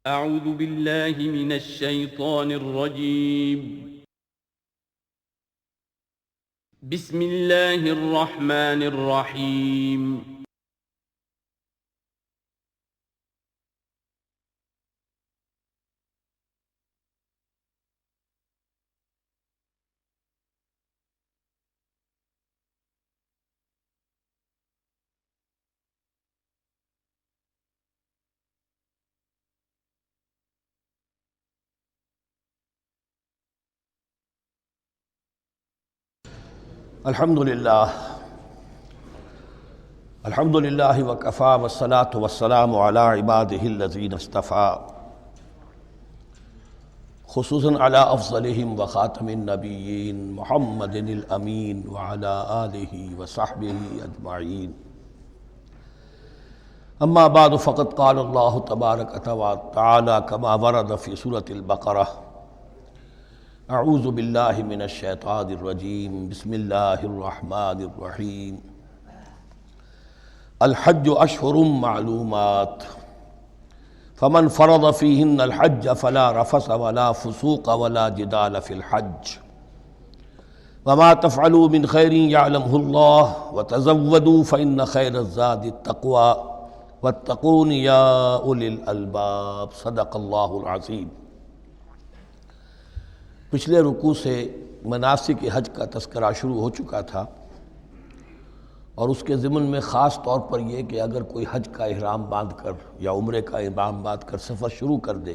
أعوذ بالله من الشيطان الرجيم. بسم الله الرحمن الرحيم. الحمدللہ وکفیٰ والصلاة والسلام علی عبادہ الذین اصطفیٰ، خصوصاً علی افضلہم وخاتم النبیین محمد الامین وعلی آلہ وصحبہ اجمعین. اما بعد فقد قال اللہ تبارک وتعالی کما ورد فی سورۃ البقرہ: اعوذ باللہ من الشیطان الرجیم، بسم اللہ الرحمن الرحیم. الحج اشہر معلومات، فمن فرض فیہن الحج فلا رفث ولا فسوق ولا جدال فی الحج، وما تفعلوا من خیر یعلمہ اللہ، وتزودوا فإن خیر الزاد التقوی واتقون یا اولی الالباب. صدق اللہ العظیم. پچھلے رکوع سے مناسک حج کا تذکرہ شروع ہو چکا تھا، اور اس کے ضمن میں خاص طور پر یہ کہ اگر کوئی حج کا احرام باندھ کر یا عمرے کا احرام باندھ کر سفر شروع کر دے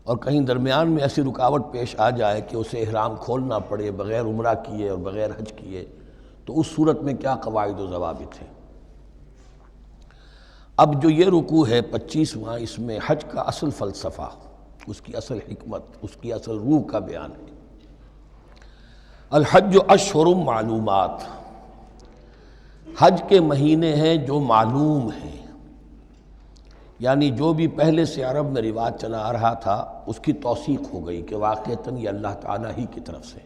اور کہیں درمیان میں ایسی رکاوٹ پیش آ جائے کہ اسے احرام کھولنا پڑے بغیر عمرہ کیے اور بغیر حج کیے، تو اس صورت میں کیا قواعد و ضوابط ہیں. اب جو یہ رکوع ہے 25واں، اس میں حج کا اصل فلسفہ، اس کی اصل حکمت، اس کی اصل روح کا بیان ہے. الحج اشہر معلومات، حج کے مہینے ہیں جو معلوم ہیں، یعنی جو بھی پہلے سے عرب میں رواج چلا آ رہا تھا اس کی توثیق ہو گئی کہ واقعتاً یہ اللہ تعالیٰ ہی کی طرف سے.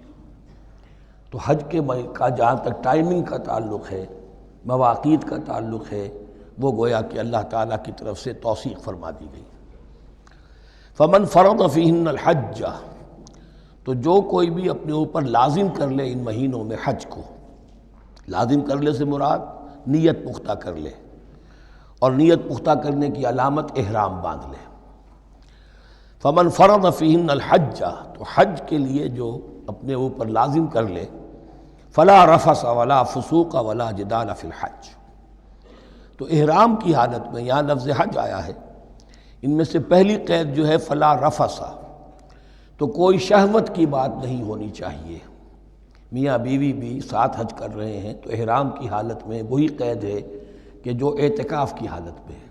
تو حج کے کا جہاں تک ٹائمنگ کا تعلق ہے، مواقیت کا تعلق ہے، وہ گویا کہ اللہ تعالیٰ کی طرف سے توثیق فرما دی گئی. فمن فرض فیہن الحج، تو جو کوئی بھی اپنے اوپر لازم کر لے ان مہینوں میں حج کو. لازم کر لے سے مراد نیت پختہ کر لے، اور نیت پختہ کرنے کی علامت احرام باندھ لے. فمن فرض فیہن الحج، تو حج کے لیے جو اپنے اوپر لازم کر لے، فلا رفث ولا فسوق ولا جدال فی الحج. تو احرام کی حالت میں یہاں لفظ حج آیا ہے، ان میں سے پہلی قید جو ہے فلا رفث، تو کوئی شہوت کی بات نہیں ہونی چاہیے. میاں بیوی بھی ساتھ حج کر رہے ہیں تو احرام کی حالت میں وہی قید ہے کہ جو اعتکاف کی حالت میں ہے.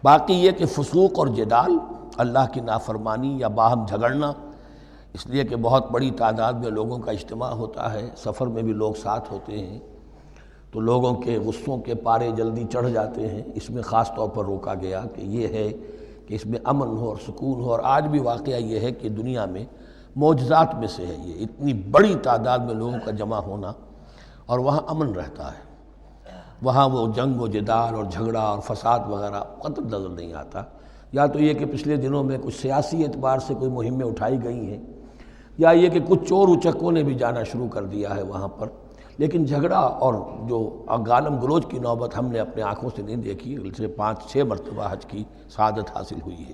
باقی یہ کہ فسوق اور جدال، اللہ کی نافرمانی یا باہم جھگڑنا، اس لیے کہ بہت بڑی تعداد میں لوگوں کا اجتماع ہوتا ہے، سفر میں بھی لوگ ساتھ ہوتے ہیں، تو لوگوں کے غصوں کے پارے جلدی چڑھ جاتے ہیں. اس میں خاص طور پر روکا گیا کہ یہ ہے کہ اس میں امن ہو اور سکون ہو. اور آج بھی واقعہ یہ ہے کہ دنیا میں معجزات میں سے ہے یہ، اتنی بڑی تعداد میں لوگوں کا جمع ہونا، اور وہاں امن رہتا ہے. وہاں وہ جنگ و جدال اور جھگڑا اور فساد وغیرہ قطع نظر نہیں آتا. یا تو یہ کہ پچھلے دنوں میں کچھ سیاسی اعتبار سے کوئی مہمیں اٹھائی گئی ہیں، یا یہ کہ کچھ چور اچکوں نے بھی جانا شروع کر دیا ہے وہاں پر. لیکن جھگڑا اور جو گالم گلوچ کی نوبت ہم نے اپنے آنکھوں سے نہیں دیکھی. 5-6 مرتبہ حج کی سعادت حاصل ہوئی ہے.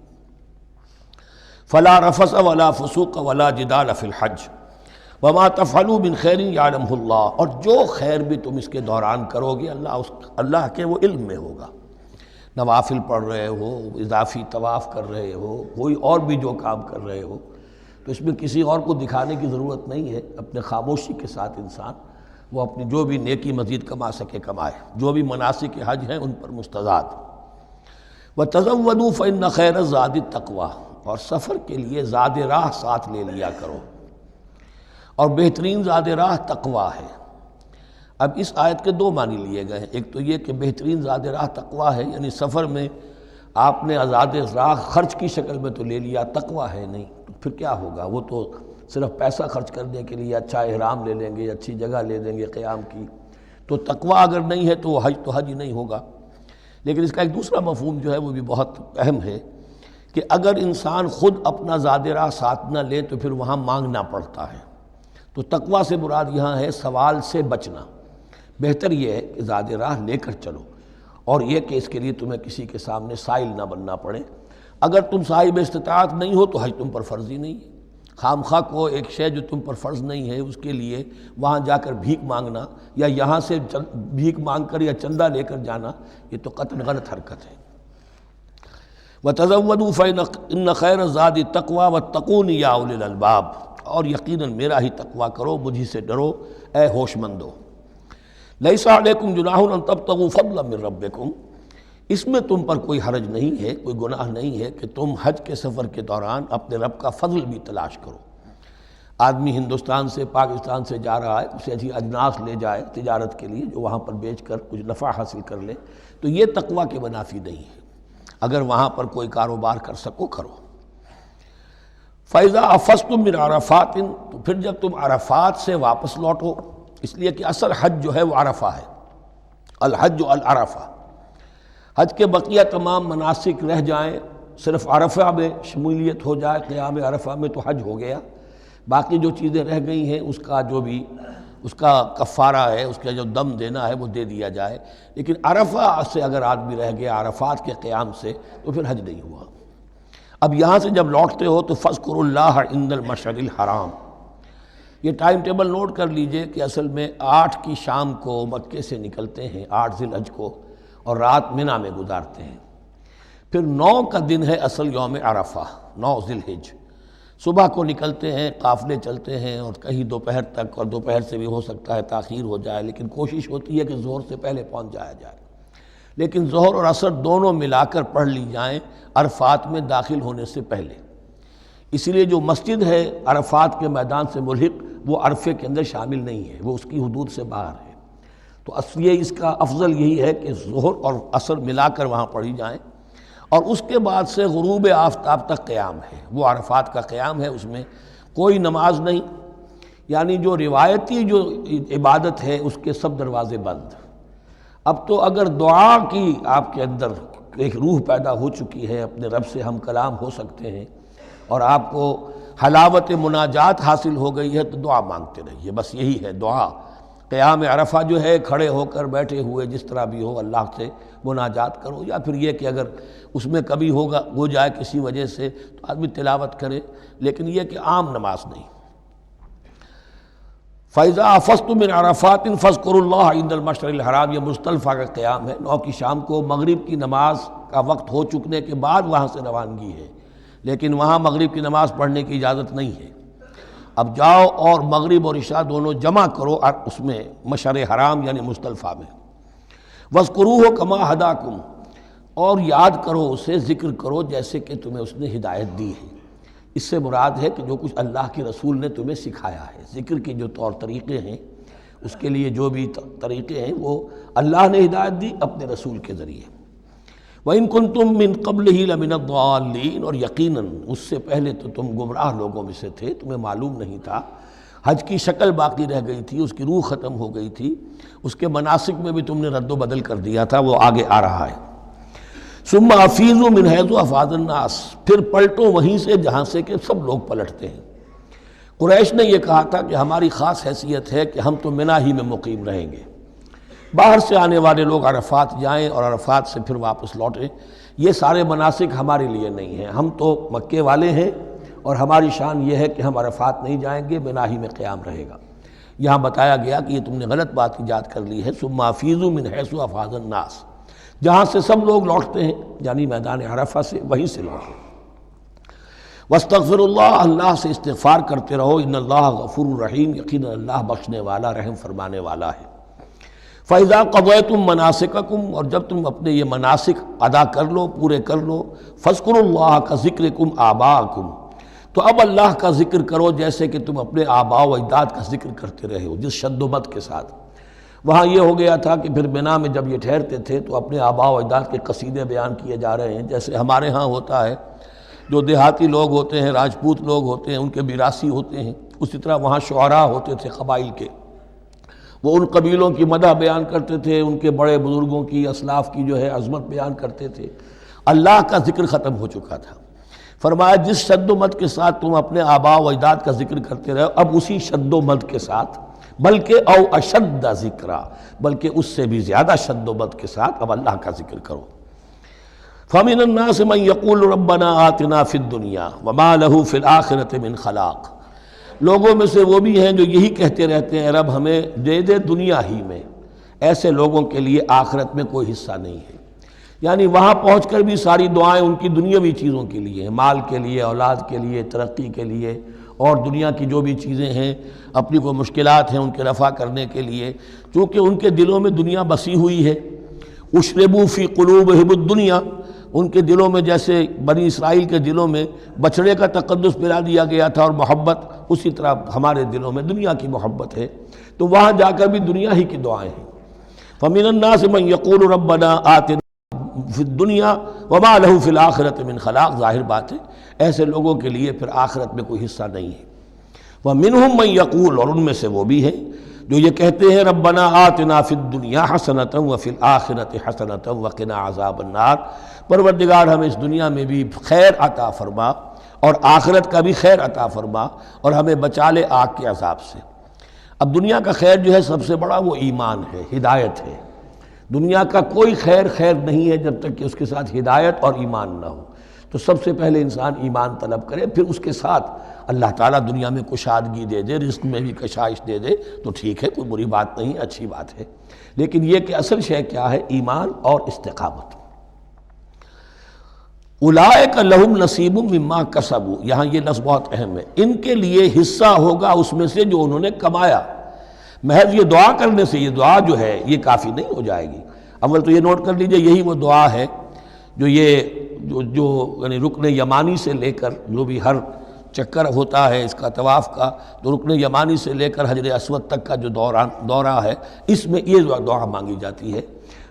فلا رفث ولا فسوق ولا جدال فی الحج، وما تفعلوا من خیر یعلمہ اللہ، اور جو خیر بھی تم اس کے دوران کرو گے اللہ کے وہ علم میں ہوگا. نوافل پڑھ رہے ہو، اضافی طواف کر رہے ہو، کوئی اور بھی جو کام کر رہے ہو، تو اس میں کسی اور کو دکھانے کی ضرورت نہیں ہے. اپنے خاموشی کے ساتھ انسان وہ اپنی جو بھی نیکی مزید کما سکے کمائے. جو بھی مناسک حج ہیں ان پر مستزاد. وَتَزَوَّدُوا فَإِنَّ خَيْرَ الزَّادِ التَّقْوَىٰ، اور سفر کے لیے زاد راہ ساتھ لے لیا کرو، اور بہترین زاد راہ تقویٰ ہے. اب اس آیت کے 2 معنی لیے گئے ہیں. ایک تو یہ کہ بہترین زاد راہ تقویٰ ہے، یعنی سفر میں آپ نے آزاد راہ خرچ کی شکل میں تو لے لیا، تقویٰ ہے نہیں، تو پھر کیا ہوگا؟ وہ تو صرف پیسہ خرچ کرنے کے لیے اچھا احرام لے لیں گے، اچھی جگہ لے لیں گے قیام کی. تو تقویٰ اگر نہیں ہے تو وہ حج تو حج ہی نہیں ہوگا. لیکن اس کا ایک دوسرا مفہوم جو ہے وہ بھی بہت اہم ہے کہ اگر انسان خود اپنا زاد راہ ساتھ نہ لے تو پھر وہاں مانگنا پڑتا ہے۔ تو تقویٰ سے مراد یہاں ہے سوال سے بچنا۔ بہتر یہ ہے کہ زاد راہ لے کر چلو، اور یہ کہ اس کے لیے تمہیں کسی کے سامنے سائل نہ بننا پڑے۔ اگر تم صاحب استطاعت نہیں ہو تو حج تم پر فرض ہی نہیں ہے۔ خام خواہ کو ایک شے جو تم پر فرض نہیں ہے اس کے لیے وہاں جا کر بھیک مانگنا، یا یہاں سے بھیک مانگ کر یا چندہ لے کر جانا، یہ تو قطعاً غلط حرکت ہے۔ وَتَزَوَّدُوا فَإِنَّ خَيْرَ الزَّادِ التَّقْوَىٰ وَاتَّقُونِ يَا أُولِي الْأَلْبَابِ، اور یقیناً میرا ہی تقویٰ کرو، مجھی سے ڈرو اے ہوش مندو۔ لَيْسَ عَلَيْكُمْ جُنَاحٌ أَن تَبْتَغُوا فَضْلًا مِّن رَّبِّكُمْ، اس میں تم پر کوئی حرج نہیں ہے، کوئی گناہ نہیں ہے کہ تم حج کے سفر کے دوران اپنے رب کا فضل بھی تلاش کرو۔ آدمی ہندوستان سے پاکستان سے جا رہا ہے، اسے ایسی اجناس لے جائے تجارت کے لیے جو وہاں پر بیچ کر کچھ نفع حاصل کر لے، تو یہ تقویٰ کے منافی نہیں ہے۔ اگر وہاں پر کوئی کاروبار کر سکو کرو۔ فَإِذَا أَفَضْتُم مِّنْ عَرَفَاتٍ، تو پھر جب تم عرفات سے واپس لوٹو، اس لیے کہ اصل حج جو ہے وہ عرفہ ہے، الحج العرفہ۔ حج کے بقیہ تمام مناسک رہ جائیں، صرف عرفہ میں شمولیت ہو جائے، قیام عرفہ میں تو حج ہو گیا۔ باقی جو چیزیں رہ گئی ہیں اس کا جو بھی اس کا کفارہ ہے، اس کا جو دم دینا ہے وہ دے دیا جائے، لیکن عرفہ سے اگر آدمی رہ گیا عرفات کے قیام سے تو پھر حج نہیں ہوا۔ اب یہاں سے جب لوٹتے ہو تو فاذکروا اللہ عند المشعر الحرام، یہ ٹائم ٹیبل نوٹ کر لیجئے کہ اصل میں 8 کی شام کو مکے سے نکلتے ہیں 8 ذی الحج کو، اور رات منی میں گزارتے ہیں۔ پھر 9 کا دن ہے اصل یوم عرفہ، 9 ذی الحج۔ صبح کو نکلتے ہیں، قافلے چلتے ہیں، اور کہیں دوپہر تک، اور دوپہر سے بھی ہو سکتا ہے تاخیر ہو جائے، لیکن کوشش ہوتی ہے کہ ظہر سے پہلے پہنچ جایا جائے، لیکن ظہر اور عصر دونوں ملا کر پڑھ لی جائیں عرفات میں داخل ہونے سے پہلے۔ اسی لیے جو مسجد ہے عرفات کے میدان سے ملحق وہ عرفے کے اندر شامل نہیں ہے، وہ اس کی حدود سے باہر ہے۔ تو یہ اس کا افضل یہی ہے کہ ظہر اور عصر ملا کر وہاں پڑھی جائیں، اور اس کے بعد سے غروب آفتاب تک قیام ہے، وہ عرفات کا قیام ہے، اس میں کوئی نماز نہیں، یعنی جو روایتی جو عبادت ہے اس کے سب دروازے بند۔ اب تو اگر دعا کی آپ کے اندر ایک روح پیدا ہو چکی ہے، اپنے رب سے ہم کلام ہو سکتے ہیں، اور آپ کو حلاوت مناجات حاصل ہو گئی ہے، تو دعا مانگتے رہیے، بس یہی ہے دعا۔ قیام عرفہ جو ہے کھڑے ہو کر بیٹھے ہوئے جس طرح بھی ہو اللہ سے مناجات کرو، یا پھر یہ کہ اگر اس میں کبھی ہو جائے کسی وجہ سے تو آدمی تلاوت کرے، لیکن یہ کہ عام نماز نہیں۔ فَإِذَا أَفَضْتُم مِّنْ عَرَفَاتٍ فاذكروا اللَّهَ عِندَ الْمَشْعَرِ الْحَرَامِ، یہ مزدلفہ کا قیام ہے، 9 کی شام کو مغرب کی نماز کا وقت ہو چکنے کے بعد وہاں سے روانگی ہے، لیکن وہاں مغرب کی نماز پڑھنے کی اجازت نہیں ہے۔ اب جاؤ اور مغرب اور عشاء دونوں جمع کرو اس میں مشعر حرام یعنی مزدلفہ میں۔ وَاذْكُرُوهُ كَمَا هَدَاكُمْ، اور یاد کرو اسے، ذکر کرو جیسے کہ تمہیں اس نے ہدایت دی ہے۔ اس سے مراد ہے کہ جو کچھ اللہ کے رسول نے تمہیں سکھایا ہے، ذکر کے جو طور طریقے ہیں، اس کے لیے جو بھی طریقے ہیں وہ اللہ نے ہدایت دی اپنے رسول کے ذریعے۔ وَإِن كُنتُم مِّن قَبْلِهِ لَمِنَ الضَّالِّينَ، اور یقیناً اس سے پہلے تو تم گمراہ لوگوں میں سے تھے، تمہیں معلوم نہیں تھا، حج کی شکل باقی رہ گئی تھی، اس کی روح ختم ہو گئی تھی، اس کے مناسک میں بھی تم نے رد و بدل کر دیا تھا، وہ آگے آ رہا ہے۔ ثُمَّ أَفِيضُوا مِنْ حَيْثُ أَفَاضَ النَّاسُ، پھر پلٹو وہیں سے جہاں سے کہ سب لوگ پلٹتے ہیں۔ قریش نے یہ کہا تھا کہ ہماری خاص حیثیت ہے کہ ہم تو منی ہی میں مقیم رہیں گے، باہر سے آنے والے لوگ عرفات جائیں اور عرفات سے پھر واپس لوٹیں، یہ سارے مناسک ہمارے لیے نہیں ہیں، ہم تو مکے والے ہیں، اور ہماری شان یہ ہے کہ ہم عرفات نہیں جائیں گے، منی ہی میں قیام رہے گا۔ یہاں بتایا گیا کہ یہ تم نے غلط بات ایجاد کر لی ہے، ثم افیضوا من حیث افاض الناس، جہاں سے سب لوگ لوٹتے ہیں یعنی میدان عرفہ سے، وہیں سے لوٹیں۔ واستغفر اللہ، اللہ سے استغفار کرتے رہو، ان اللہ غفور رحیم، یقینا اللہ بخشنے والا رحم فرمانے والا ہے۔ فَإِذَا قَضَيْتُم مَّنَاسِكَكُمْ، اور جب تم اپنے یہ مناسک ادا کر لو، پورے کر لو، فاذکروا اللہ کذکرکم آباءکم، تو اب اللہ کا ذکر کرو جیسے کہ تم اپنے آباء و اجداد کا ذکر کرتے رہے ہو، جس شد و مد کے ساتھ۔ وہاں یہ ہو گیا تھا کہ پھر منی میں جب یہ ٹھہرتے تھے تو اپنے آباء و اجداد کے قصیدے بیان کیے جا رہے ہیں، جیسے ہمارے ہاں ہوتا ہے، جو دیہاتی لوگ ہوتے ہیں، راجپوت لوگ ہوتے ہیں، ان کے میراثی ہوتے ہیں، اسی طرح وہاں شعراء ہوتے تھے قبائل کے، وہ ان قبیلوں کی مدح بیان کرتے تھے، ان کے بڑے بزرگوں کی، اسلاف کی جو ہے عظمت بیان کرتے تھے۔ اللہ کا ذکر ختم ہو چکا تھا، فرمایا جس شد و مد کے ساتھ تم اپنے آباء و اجداد کا ذکر کرتے رہے اب اسی شد و مد کے ساتھ، بلکہ او اشد ذکرا، بلکہ اس سے بھی زیادہ شد و مد کے ساتھ اب اللہ کا ذکر کرو۔ فَمِنَ النَّاسِ مَن يَقُولُ رَبَّنَا آتِنَا فِي الدُّنْيَا وَمَا لَهُ فِي الْآخِرَةِ مِنْ خَلَاقٍ، لوگوں میں سے وہ بھی ہیں جو یہی کہتے رہتے ہیں رب ہمیں دے دے دنیا ہی میں، ایسے لوگوں کے لیے آخرت میں کوئی حصہ نہیں ہے۔ یعنی وہاں پہنچ کر بھی ساری دعائیں ان کی دنیاوی چیزوں کے لیے ہیں، مال کے لیے، اولاد کے لیے، ترقی کے لیے، اور دنیا کی جو بھی چیزیں ہیں، اپنی کوئی مشکلات ہیں ان کے رفع کرنے کے لیے، چونکہ ان کے دلوں میں دنیا بسی ہوئی ہے۔ اشربوا فی قلوبہم الدنیا، ان کے دلوں میں جیسے بنی اسرائیل کے دلوں میں بچڑے کا تقدس پلا دیا گیا تھا اور محبت، اسی طرح ہمارے دلوں میں دنیا کی محبت ہے، تو وہاں جا کر بھی دنیا ہی کی دعائیں ہیں۔ فَمِنَ النَّاسِ مَن يَقُولُ رَبَّنَا آتِنَا فِي الدُّنْيَا وَمَا لَهُ فِي الْآخِرَةِ مِنْ خَلَاقٍ، ظاہر بات ہے ایسے لوگوں کے لیے پھر آخرت میں کوئی حصہ نہیں ہے۔ وَمِنْهُم مَن يَقُولُ، اور ان میں سے وہ بھی ہیں جو یہ کہتے ہیں ربنا آتنا فی الدنیا حسنۃ وفی الآخرۃ حسنۃ وقنا عذاب النار، پروردگار ہمیں اس دنیا میں بھی خیر عطا فرما اور آخرت کا بھی خیر عطا فرما اور ہمیں بچا لے آگ کے عذاب سے۔ اب دنیا کا خیر جو ہے سب سے بڑا وہ ایمان ہے، ہدایت ہے۔ دنیا کا کوئی خیر نہیں ہے جب تک کہ اس کے ساتھ ہدایت اور ایمان نہ ہو۔ تو سب سے پہلے انسان ایمان طلب کرے، پھر اس کے ساتھ اللہ تعالیٰ دنیا میں کشادگی دے دے، رزق میں بھی کشائش دے دے تو ٹھیک ہے، کوئی بری بات نہیں، اچھی بات ہے، لیکن یہ کہ اصل شے کیا ہے؟ ایمان اور استقامت۔ اولئک لہم نصیب مما کسبوا، یہاں یہ لفظ بہت اہم ہے، ان کے لیے حصہ ہوگا اس میں سے جو انہوں نے کمایا۔ محض یہ دعا کرنے سے، یہ دعا جو ہے یہ کافی نہیں ہو جائے گی۔ اول تو یہ نوٹ کر لیجئے یہی وہ دعا ہے جو یعنی رکن یمانی سے لے کر جو بھی ہر چکر ہوتا ہے اس کا طواف کا، تو رکن یمانی سے لے کر حجر اسود تک کا جو دورہ ہے، اس میں یہ دعا مانگی جاتی ہے،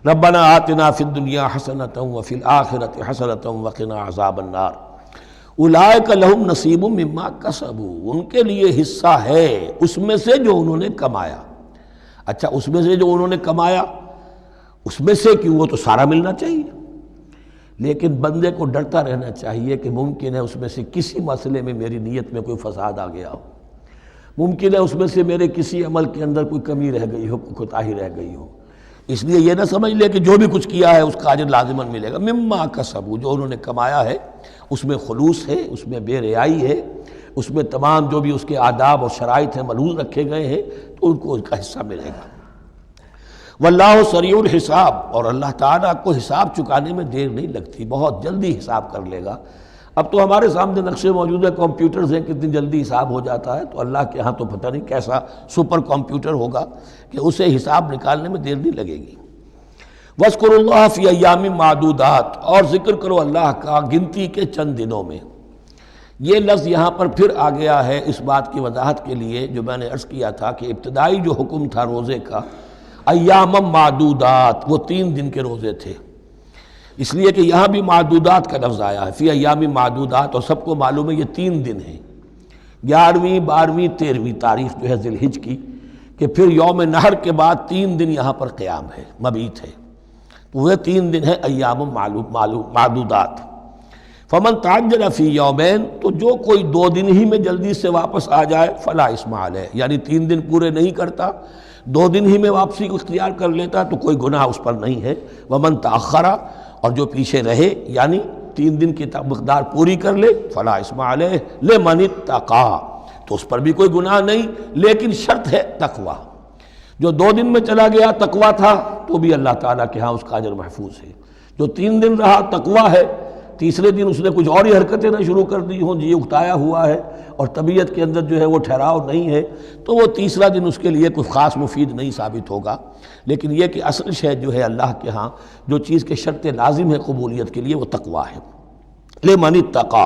ربنا آتنا فی الدنیا حسنۃ وفی الآخرۃ حسنۃ وقنا عذاب النار۔ اولئک لہم نصیب مما کسبوا، ان کے لیے حصہ ہے اس میں سے جو انہوں نے کمایا۔ اچھا، اس میں سے جو انہوں نے کمایا، اس میں سے کیوں؟ وہ تو سارا ملنا چاہیے، لیکن بندے کو ڈرتا رہنا چاہیے کہ ممکن ہے اس میں سے کسی مسئلے میں میری نیت میں کوئی فساد آ گیا ہو، ممکن ہے اس میں سے میرے کسی عمل کے اندر کوئی کمی رہ گئی ہو، کوئی کوتاہی رہ گئی ہو۔ اس لیے یہ نہ سمجھ لے کہ جو بھی کچھ کیا ہے اس کا اجر لازماً ملے گا۔ مما کسبوا، جو انہوں نے کمایا ہے اس میں خلوص ہے، اس میں بے ریائی ہے، اس میں تمام جو بھی اس کے آداب اور شرائط ہیں ملحوظ رکھے گئے ہیں، تو ان کو اس کا حصہ ملے گا۔ واللہ سریع الحساب، اور اللہ تعالیٰ کو حساب چکانے میں دیر نہیں لگتی، بہت جلدی حساب کر لے گا۔ اب تو ہمارے سامنے نقشے موجود ہے، کمپیوٹرز ہیں، کتنی جلدی حساب ہو جاتا ہے، تو اللہ کے ہاں تو پتہ نہیں کیسا سپر کمپیوٹر ہوگا کہ اسے حساب نکالنے میں دیر نہیں لگے گی۔ وَاذْكُرُوا اللَّهَ فِي أَيَّامٍ مَّعْدُودَاتٍ، اور ذکر کرو اللہ کا گنتی کے چند دنوں میں۔ یہ لفظ یہاں پر پھر آ گیا ہے اس بات کی وضاحت کے لیے جو میں نے عرض کیا تھا کہ ابتدائی جو حکم تھا روزے کا، ایام معدودات، وہ 3 دن کے روزے تھے، اس لیے کہ یہاں بھی معدودات کا لفظ آیا ہے، فی ایام معدودات، اور سب کو معلوم ہے یہ 3 دن ہیں، 11ویں 12ویں 13ویں تاریخ جو ہے ذی الحجہ کی، کہ پھر یوم نحر کے بعد 3 دن یہاں پر قیام ہے، مبیت ہے، وہ 3 دن ہے ایام معدودات۔ فمن تعجل فی یومین، تو جو کوئی 2 دن ہی میں جلدی سے واپس آ جائے، فلا اثم علیہ، یعنی 3 دن پورے نہیں کرتا، 2 دن ہی میں واپسی کو اختیار کر لیتا تو کوئی گناہ اس پر نہیں ہے۔ ومن تأخر، اور جو پیچھے رہے یعنی 3 دن کی مقدار پوری کر لے، فلا اثم علیہ لمن اتقی، تو اس پر بھی کوئی گناہ نہیں، لیکن شرط ہے تقوی۔ جو 2 دن میں چلا گیا تقوی تھا تو بھی اللہ تعالیٰ کے ہاں اس کا اجر محفوظ ہے، جو 3 دن رہا تقوی ہے، تیسرے دن اس نے کچھ اور ہی حرکتیں نہ شروع کر دی ہوں، جی اکتایا ہوا ہے اور طبیعت کے اندر جو ہے وہ ٹھہراؤ نہیں ہے، تو وہ تیسرا دن اس کے لیے کوئی خاص مفید نہیں ثابت ہوگا۔ لیکن یہ کہ اصل شے جو ہے اللہ کے ہاں جو چیز کے شرط لازم ہے قبولیت کے لیے وہ تقوی ہے۔ لمن اتقی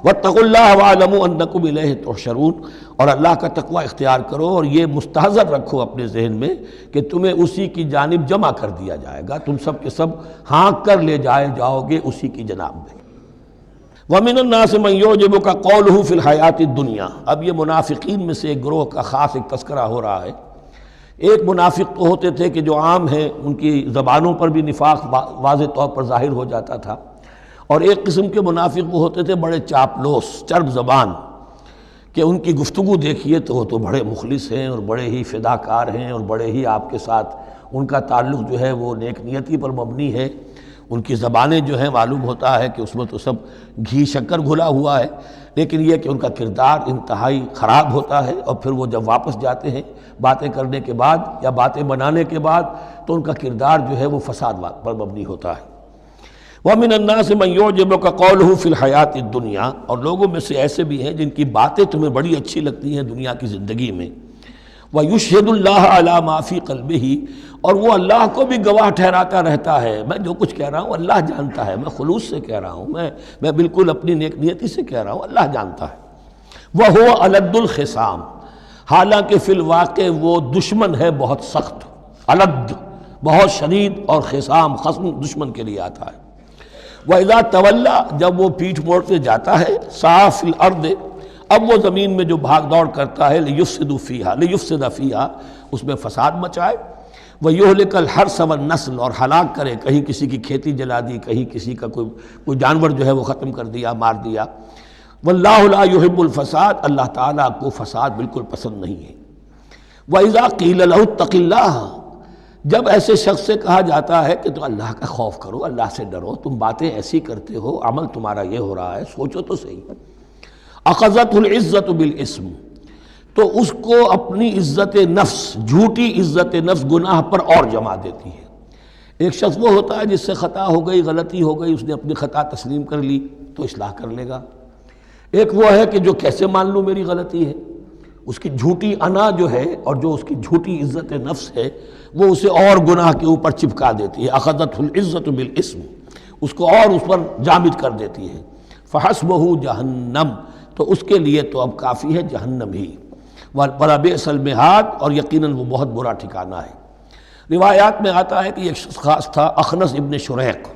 واتقوا اللہ واعلموا انکم الیہ تحشرون، اور اللہ کا تقوی اختیار کرو اور یہ مستحضر رکھو اپنے ذہن میں کہ تمہیں اسی کی جانب جمع کر دیا جائے گا، تم سب کے سب ہانک کر لے جاؤ گے اسی کی جناب میں۔ وَمِنَ النَّاسِ مَن يُعْجِبُكَ قَوْلُهُ فِي الْحَيَاةِ الدُّنْيَا، اب یہ منافقین میں سے ایک گروہ کا خاص ایک تذکرہ ہو رہا ہے۔ ایک منافق تو ہوتے تھے کہ جو عام ہیں، ان کی زبانوں پر بھی نفاق واضح طور پر ظاہر ہو جاتا تھا، اور ایک قسم کے منافق وہ ہوتے تھے بڑے چاپلوس، چرب زبان، کہ ان کی گفتگو دیکھیے تو وہ تو بڑے مخلص ہیں اور بڑے ہی فداکار ہیں اور بڑے ہی آپ کے ساتھ ان کا تعلق جو ہے وہ نیک نیتی پر مبنی ہے، ان کی زبانیں جو ہیں معلوم ہوتا ہے کہ اس میں تو سب گھی شکر گھلا ہوا ہے، لیکن یہ کہ ان کا کردار انتہائی خراب ہوتا ہے، اور پھر وہ جب واپس جاتے ہیں باتیں کرنے کے بعد یا باتیں بنانے کے بعد تو ان کا کردار جو ہے وہ فساد پر مبنی ہوتا ہے۔ وَمِنَ النَّاسِ مَن يُعْجِبُكَ قَوْلُهُ فِي الْحَيَاةِ الدُّنْيَا، اور لوگوں میں سے ایسے بھی ہیں جن کی باتیں تمہیں بڑی اچھی لگتی ہیں دنیا کی زندگی میں، وَيُشْهِدُ اللَّهَ عَلَى مَا فِي قَلْبِهِ، اور وہ اللہ کو بھی گواہ ٹھہراتا رہتا ہے، میں جو کچھ کہہ رہا ہوں اللہ جانتا ہے، میں خلوص سے کہہ رہا ہوں، میں بالکل اپنی نیک نیتی سے کہہ رہا ہوں، اللہ جانتا ہے۔ وَهُوَ أَلَدُّ الْخِصَامِ، حالانکہ فی الواقع وہ دشمن ہے بہت سخت، الد بہت شدید، اور خصام خصم دشمن کے لیے آتا ہے۔ وَإِذَا تَوَلَّى، جب وہ پیٹھ موڑتے جاتا ہے، سعى فِي الْأَرْضِ، اب وہ زمین میں جو بھاگ دوڑ کرتا ہے، لِيُفْسِدَ فِيهَا، اس میں فساد مچائے، وَيُهْلِكَ الْحَرْثَ وَالنَّسْلَ، اور ہلاک کرے، کہیں کسی کی کھیتی جلا دی، کہیں کسی کا کوئی جانور جو ہے وہ ختم کر دیا، مار دیا۔ وَاللَّهُ لَا يُحِبُّ الْفَسَادَ، اللہ تعالیٰ کو فساد بالکل پسند نہیں ہے۔ وَإِذَا قِيلَ لَهُ اتَّقِ اللَّهَ، جب ایسے شخص سے کہا جاتا ہے کہ تو اللہ کا خوف کرو، اللہ سے ڈرو، تم باتیں ایسی کرتے ہو، عمل تمہارا یہ ہو رہا ہے، سوچو تو صحیح۔ اخذتہ العزت بالاسم، تو اس کو اپنی عزت نفس، جھوٹی عزت نفس گناہ پر اور جما دیتی ہے۔ ایک شخص وہ ہوتا ہے جس سے خطا ہو گئی، غلطی ہو گئی، اس نے اپنی خطا تسلیم کر لی تو اصلاح کر لے گا۔ ایک وہ ہے کہ جو کیسے مان لوں میری غلطی ہے، اس کی جھوٹی انا جو ہے اور جو اس کی جھوٹی عزت نفس ہے وہ اسے اور گناہ کے اوپر چپکا دیتی ہے۔ اخذتہ العزت بالاسم، اس کو اور اس پر جامد کر دیتی ہے۔ فحسبہ جہنم، تو اس کے لیے تو اب کافی ہے جہنم ہی، وَلَبِئْسَ الْمِہَادُ، اور یقیناً وہ بہت برا ٹھکانہ ہے۔ روایات میں آتا ہے کہ ایک شخص خاص تھا، اخنس ابن شریق،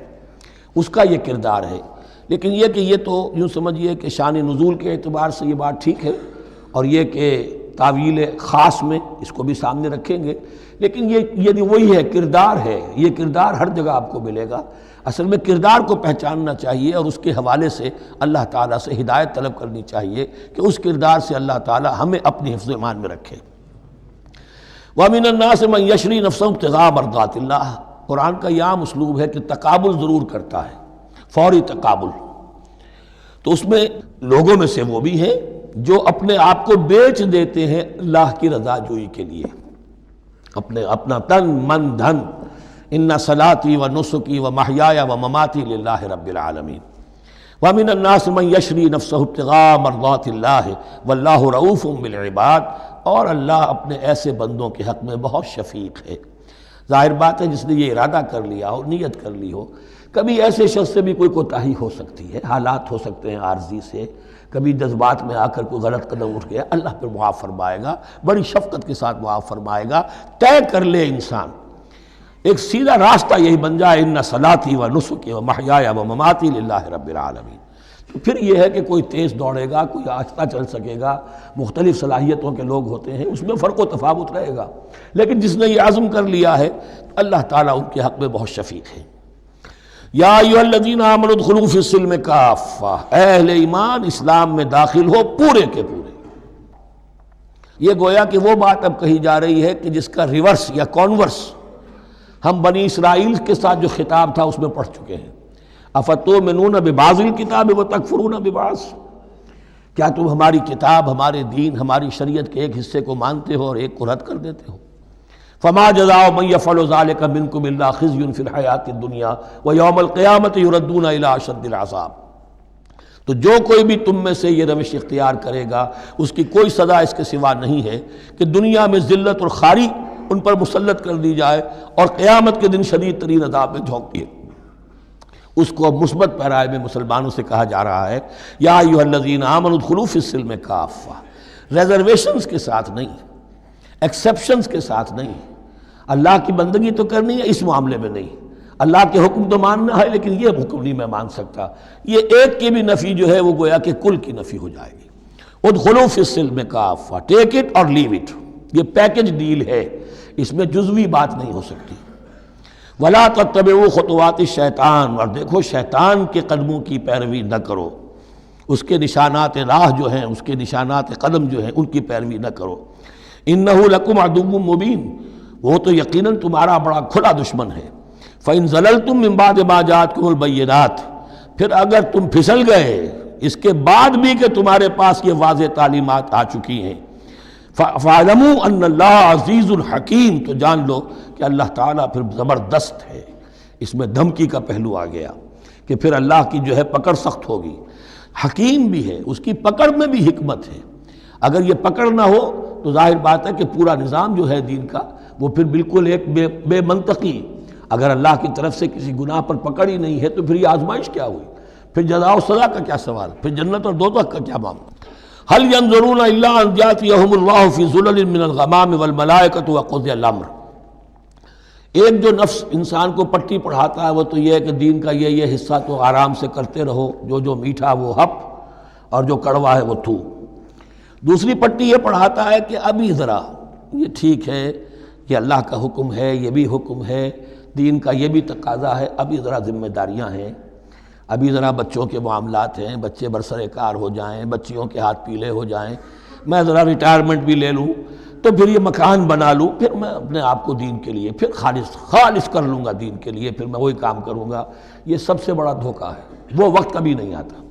اس کا یہ کردار ہے، لیکن یہ کہ یہ تو یوں سمجھیے کہ شان نزول کے اعتبار سے یہ بات ٹھیک ہے، اور یہ کہ تعویل خاص میں اس کو بھی سامنے رکھیں گے، لیکن یہ وہی ہے، کردار ہے، یہ کردار ہر جگہ آپ کو ملے گا۔ اصل میں کردار کو پہچاننا چاہیے اور اس کے حوالے سے اللہ تعالیٰ سے ہدایت طلب کرنی چاہیے کہ اس کردار سے اللہ تعالیٰ ہمیں اپنی حفظ ایمان میں رکھے۔ وَمِنَ النَّاسِ مَن يَشْرِي نَفْسَهُ ابْتِغَاءَ مَرْضَاتِ اللَّهِ، قرآن کا یہ عام اسلوب ہے کہ تقابل ضرور کرتا ہے، فوری تقابل۔ تو اس میں لوگوں میں سے وہ بھی ہیں جو اپنے آپ کو بیچ دیتے ہیں اللہ کی رضا جوئی کے لیے، اپنا تن من دھن، ان صلاتی و نسکی و محیایا و مماتی للہ رب العالمین۔ ومن الناس من یشری نفسہ ابتغاء مرضات اللہ واللہ رؤوف بالعباد، اور اللہ اپنے ایسے بندوں کے حق میں بہت شفیق ہے۔ ظاہر بات ہے جس نے یہ ارادہ کر لیا ہو، نیت کر لی ہو، کبھی ایسے شخص سے بھی کوئی کوتاہی ہو سکتی ہے، حالات ہو سکتے ہیں عارضی سے، کبھی جذبات میں آ کر کوئی غلط قدم اٹھ گیا، اللہ پھر معاف فرمائے گا، بڑی شفقت کے ساتھ معاف فرمائے گا۔ طے کر لے انسان، ایک سیدھا راستہ یہی بن جائے، ان صلاتی و نسکی و محیایا و مماتی للہ رب العالمین، تو پھر یہ ہے کہ کوئی تیز دوڑے گا، کوئی آہستہ چل سکے گا، مختلف صلاحیتوں کے لوگ ہوتے ہیں، اس میں فرق و تفاوت رہے گا، لیکن جس نے یہ عزم کر لیا ہے اللہ تعالیٰ ان کے حق میں بہت شفیق ہے۔ یا ایھا الذین آمنوا ادخلوا فی السلم کافہ، اے اہل ایمان اسلام میں داخل ہو پورے کے پورے۔ یہ گویا کہ وہ بات اب کہی جا رہی ہے کہ جس کا ریورس یا کانورس ہم بنی اسرائیل کے ساتھ جو خطاب تھا اس میں پڑھ چکے ہیں۔ افتؤمنون ببعض الکتاب وتکفرون ببعض، کیا تم ہماری کتاب، ہمارے دین، ہماری شریعت کے ایک حصے کو مانتے ہو اور ایک کو رد کر دیتے ہو؟ فما جزاء من يفعل ذلك منكم الا خزي في الحیاۃ الدنیا ویوم القیامۃ يردون الى اشد العذاب، تو جو کوئی بھی تم میں سے یہ روش اختیار کرے گا اس کی کوئی سزا اس کے سوا نہیں ہے کہ دنیا میں ذلت اور خواری ان پر مسلط کر دی جائے اور قیامت کے دن شدید ترین عذاب میں جھونک دیے۔ اس کو اب مثبت پیرائے میں مسلمانوں سے کہا جا رہا ہے، یا ایھا الذین آمنوا ادخلوا فی السلم کافہ، ریزرویشنز کے ساتھ نہیں، ایکسیپشنز کے ساتھ نہیں۔ اللہ کی بندگی تو کرنی ہے، اس معاملے میں نہیں، اللہ کے حکم تو ماننا ہے لیکن یہ حکم نہیں میں مان سکتا، یہ ایک کی بھی نفی جو ہے وہ گویا کہ کل کی نفی ہو جائے گی۔ ادخلوا فی السلم کافہ، ٹیک اٹ اور لیو اٹ، یہ پیکج ڈیل ہے، اس میں جزوی بات نہیں ہو سکتی۔ ولا تتبعوا خطوات الشیطان، اور دیکھو شیطان کے قدموں کی پیروی نہ کرو، اس کے نشانات راہ جو ہیں، اس کے نشانات قدم جو ہیں ان کی پیروی نہ کرو۔ انہ لکم عدو مبین، وہ تو یقیناً تمہارا بڑا کھلا دشمن ہے۔ فإن زللتم من بعد ما جاءتکم البینات، پھر اگر تم پھسل گئے اس کے بعد بھی کہ تمہارے پاس یہ واضح تعلیمات آ چکی ہیں، فَاعْلَمُوا أَنَّ اللَّهَ عَزِيزٌ حَكِيمٌ، تو جان لو کہ اللہ تعالیٰ پھر زبردست ہے۔ اس میں دھمکی کا پہلو آ گیا کہ پھر اللہ کی جو ہے پکڑ سخت ہوگی، حکیم بھی ہے، اس کی پکڑ میں بھی حکمت ہے۔ اگر یہ پکڑ نہ ہو تو ظاہر بات ہے کہ پورا نظام جو ہے دین کا وہ پھر بالکل ایک بے منطقی، اگر اللہ کی طرف سے کسی گناہ پر پکڑ ہی نہیں ہے تو پھر یہ آزمائش کیا ہوئی، پھر جزا و سزا کا کیا سوال، پھر جنت اور دوزخ کا کیا معاملہ۔ هل ينظرون الا ان ياتيهم الله في ظلل من الغمام والملائكة وقضي الامر۔ ایک جو نفس انسان کو پٹی پڑھاتا ہے وہ تو یہ ہے کہ دین کا یہ حصہ تو آرام سے کرتے رہو، جو میٹھا وہ ہپ اور جو کڑوا ہے وہ تھو۔ دوسری پٹی یہ پڑھاتا ہے کہ ابھی ذرا یہ ٹھیک ہے، یہ اللہ کا حکم ہے، یہ بھی حکم ہے، دین کا یہ بھی تقاضا ہے، ابھی ذرا ذمہ داریاں ہیں، ابھی ذرا بچوں کے معاملات ہیں، بچے برسر کار ہو جائیں، بچیوں کے ہاتھ پیلے ہو جائیں، میں ذرا ریٹائرمنٹ بھی لے لوں، تو پھر یہ مکان بنا لوں، پھر میں اپنے آپ کو دین کے لیے پھر خالص کر لوں گا، دین کے لیے پھر میں وہی کام کروں گا۔ یہ سب سے بڑا دھوکہ ہے، وہ وقت کبھی نہیں آتا۔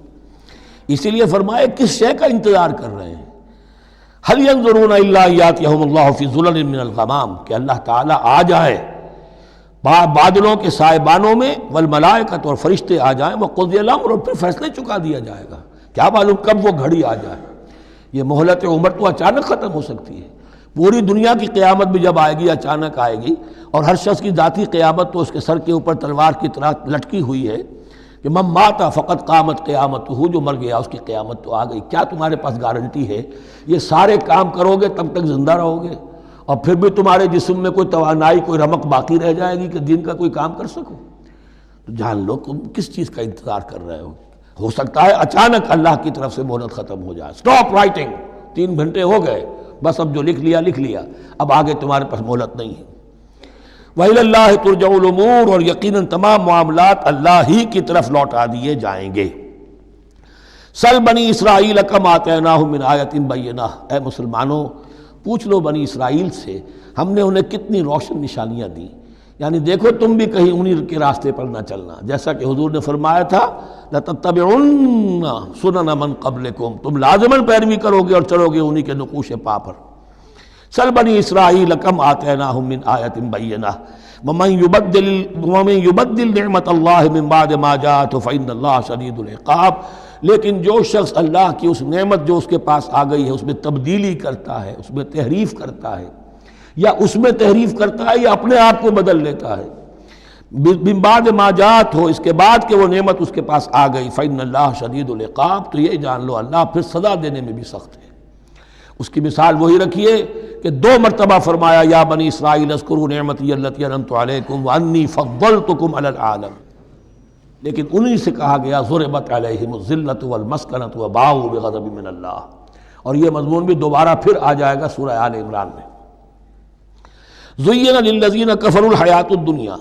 اسی لیے فرمائے کس شے کا انتظار کر رہے ہیں؟ هل ينظرون الا ياتيهم الله في ظلل من الغمام، کہ اللہ تعالیٰ آ جائے بادلوں کے سائبانوں میں، والملائکۃ اور فرشتے آ جائیں، وقضی الامر اور پھر فیصلے چکا دیا جائے گا۔ کیا معلوم کب وہ گھڑی آ جائے، یہ مہلت عمر تو اچانک ختم ہو سکتی ہے۔ پوری دنیا کی قیامت بھی جب آئے گی اچانک آئے گی، اور ہر شخص کی ذاتی قیامت تو اس کے سر کے اوپر تلوار کی طرح لٹکی ہوئی ہے کہ من مات فقط قامت قیامتہ، جو مر گیا اس کی قیامت تو آ گئی۔ کیا تمہارے پاس گارنٹی ہے یہ سارے کام کرو گے تب تک زندہ رہو گے، اور پھر بھی تمہارے جسم میں کوئی توانائی، کوئی رمق باقی رہ جائے گی کہ دین کا کوئی کام کر سکو؟ تو جان لو تم کس چیز کا انتظار کر رہے ہو سکتا ہے اچانک اللہ کی طرف سے مہلت ختم ہو جائے، سٹاپ رائٹنگ، 3 گھنٹے ہو گئے، بس اب جو لکھ لیا، اب آگے تمہارے پاس مہلت نہیں ہے۔ وَإِلَى اللَّهِ تُرْجَعُ الْأُمُورُ، اور یقیناً تمام معاملات اللہ ہی کی طرف لوٹا دیے جائیں گے۔ سل بنی اسرائیل کم آتیناہم من آیۃ بینہ، اے مسلمانوں پوچھ لو بنی اسرائیل سے ہم نے انہیں کتنی روشن نشانیاں دیں، یعنی دیکھو تم بھی کہیں انہی کے راستے پر نہ چلنا، جیسا کہ حضور نے فرمایا تھا لَتَتَّبِعُنَّ سُنَنَ مَن قَبْلِكُمْ، تم لازماً پیروی کرو گے اور چلو گے انہی کے نقوش پا پر۔ سل بنی اسرائیل کم آتیناہم من آیۃ بینہ ومن یبدل نعمت اللہ من بعد ما جاءتہ فإن اللہ شدید العقاب، لیکن جو شخص اللہ کی اس نعمت جو اس کے پاس آ گئی ہے اس میں تبدیلی کرتا ہے، اس میں تحریف کرتا ہے، یا اس میں تحریف کرتا ہے یا اپنے آپ کو بدل لیتا ہے، من بعد ما جاءت ہو، اس کے بعد کہ وہ نعمت اس کے پاس آ گئی، فإن اللہ شدید العقاب، تو یہ جان لو اللہ پھر سزا دینے میں بھی سخت ہے۔ اس کی مثال وہی رکھیے کہ 2 مرتبہ فرمایا یا بنی اسرائیل اذکروا نعمتی التی انعمت علیکم وانی فضلتکم علی العالم، لیکن انہی سے کہا گیا ضربت علیہم الذلۃ والمسکنۃ وباؤوا بغضب من اللہ، اور یہ مضمون بھی دوبارہ پھر آ جائے گا سورہ آل عمران میں۔ زین للذین کفروا الحیاۃ الدنیا،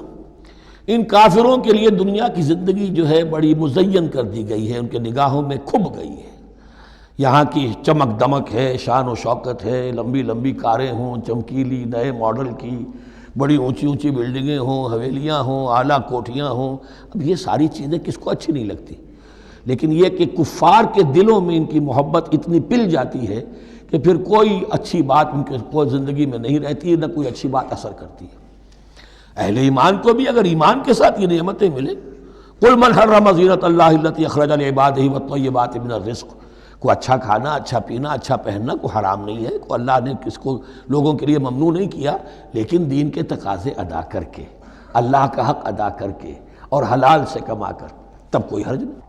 ان کافروں کے لیے دنیا کی زندگی جو ہے بڑی مزین کر دی گئی ہے، ان کے نگاہوں میں کھب گئی ہے، یہاں کی چمک دمک ہے، شان و شوکت ہے، لمبی لمبی کاریں ہوں، چمکیلی نئے ماڈل کی، بڑی اونچی اونچی بلڈنگیں ہوں، حویلیاں ہوں، اعلیٰ کوٹھیاں ہوں، اب یہ ساری چیزیں کس کو اچھی نہیں لگتی، لیکن یہ کہ کفار کے دلوں میں ان کی محبت اتنی پل جاتی ہے کہ پھر کوئی اچھی بات ان کے کوئی زندگی میں نہیں رہتی ہے، نہ کوئی اچھی بات اثر کرتی ہے۔ اہل ایمان کو بھی اگر ایمان کے ساتھ یہ نعمتیں ملیں، قل من حرم زینۃ اللہ التی اخرج لعبادہ والطیبات من الرزق، کو اچھا کھانا، اچھا پینا، اچھا پہننا کو حرام نہیں ہے، کو اللہ نے کس کو لوگوں کے لیے ممنوع نہیں کیا، لیکن دین کے تقاضے ادا کر کے، اللہ کا حق ادا کر کے اور حلال سے کما کر، تب کوئی حرج نہیں۔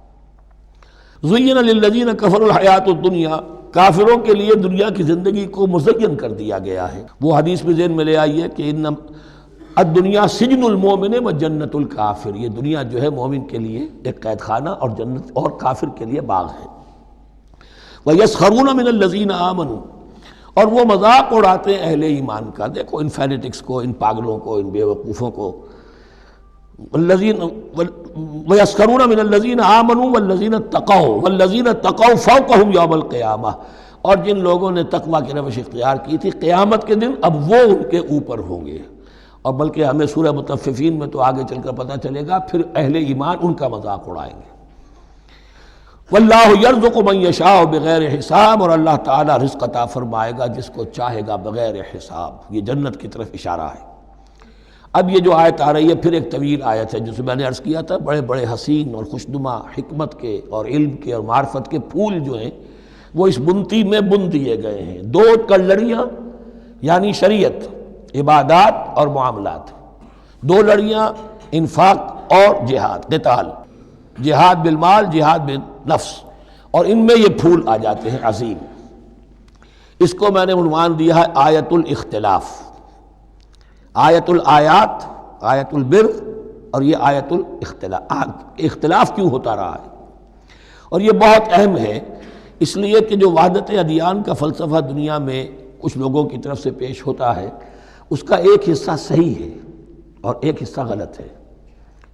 زین للذین کفروا الحیاۃ الدنیا، کافروں کے لیے دنیا کی زندگی کو مزین کر دیا گیا ہے۔ وہ حدیث میں ذہن میں لے آئیے کہ ان الدنیا سجن المومن و جنت الکافر، یہ دنیا جو ہے مومن کے لیے ایک قید خانہ اور جنت اور کافر کے لیے باغ ہے۔ وَيَسْخَرُونَ مِنَ الَّذِينَ آمَنُوا، اور وہ مذاق اڑاتے ہیں اہل ایمان کا۔ دیکھو ان فینیٹکس کو، ان پاگلوں کو، ان بیوقوفوں کو، والذین وَيَسْخَرُونَ مِنَ الَّذِينَ آمَنُوا وَالَّذِينَ اتَّقَوْا وَالَّذِينَ اتَّقَوْا فَوْقَهُمْ يَوْمَ الْقِيَامَةِ، اور جن لوگوں نے تقویٰ کی روش اختیار کی تھی قیامت کے دن اب وہ ان کے اوپر ہوں گے۔ اور بلکہ ہمیں سورہ مطففین میں تو آگے چل کر پتہ چلے گا پھر اہل ایمان ان کا مذاق اڑائیں گے۔ وَاللَّهُ يَرْزُقُ مَن يَشَاءُ بِغَيْرِ حساب، اور اللہ تعالیٰ رزق عطا فرمائے گا جس کو چاہے گا بغیر حساب۔ یہ جنت کی طرف اشارہ ہے۔ اب یہ جو آیت آ رہی ہے پھر ایک طویل آیت ہے جسے میں نے عرض کیا تھا، بڑے بڑے حسین اور خوشنما حکمت کے اور علم کے اور معرفت کے پھول جو ہیں وہ اس بنتی میں بن دیے گئے ہیں۔ دو لڑیاں یعنی شریعت، عبادات اور معاملات، دو لڑیاں انفاق اور جہاد، قتال، جہاد بالمال، جہاد بالنفس، اور ان میں یہ پھول آ جاتے ہیں عظیم۔ اس کو میں نے عنوان دیا ہے آیت الاختلاف، آیت الآیات، آیت البر، اور یہ آیت الاختلاف۔ اختلاف کیوں ہوتا رہا ہے؟ اور یہ بہت اہم ہے اس لیے کہ جو وحدت ادیان کا فلسفہ دنیا میں کچھ لوگوں کی طرف سے پیش ہوتا ہے اس کا ایک حصہ صحیح ہے اور ایک حصہ غلط ہے۔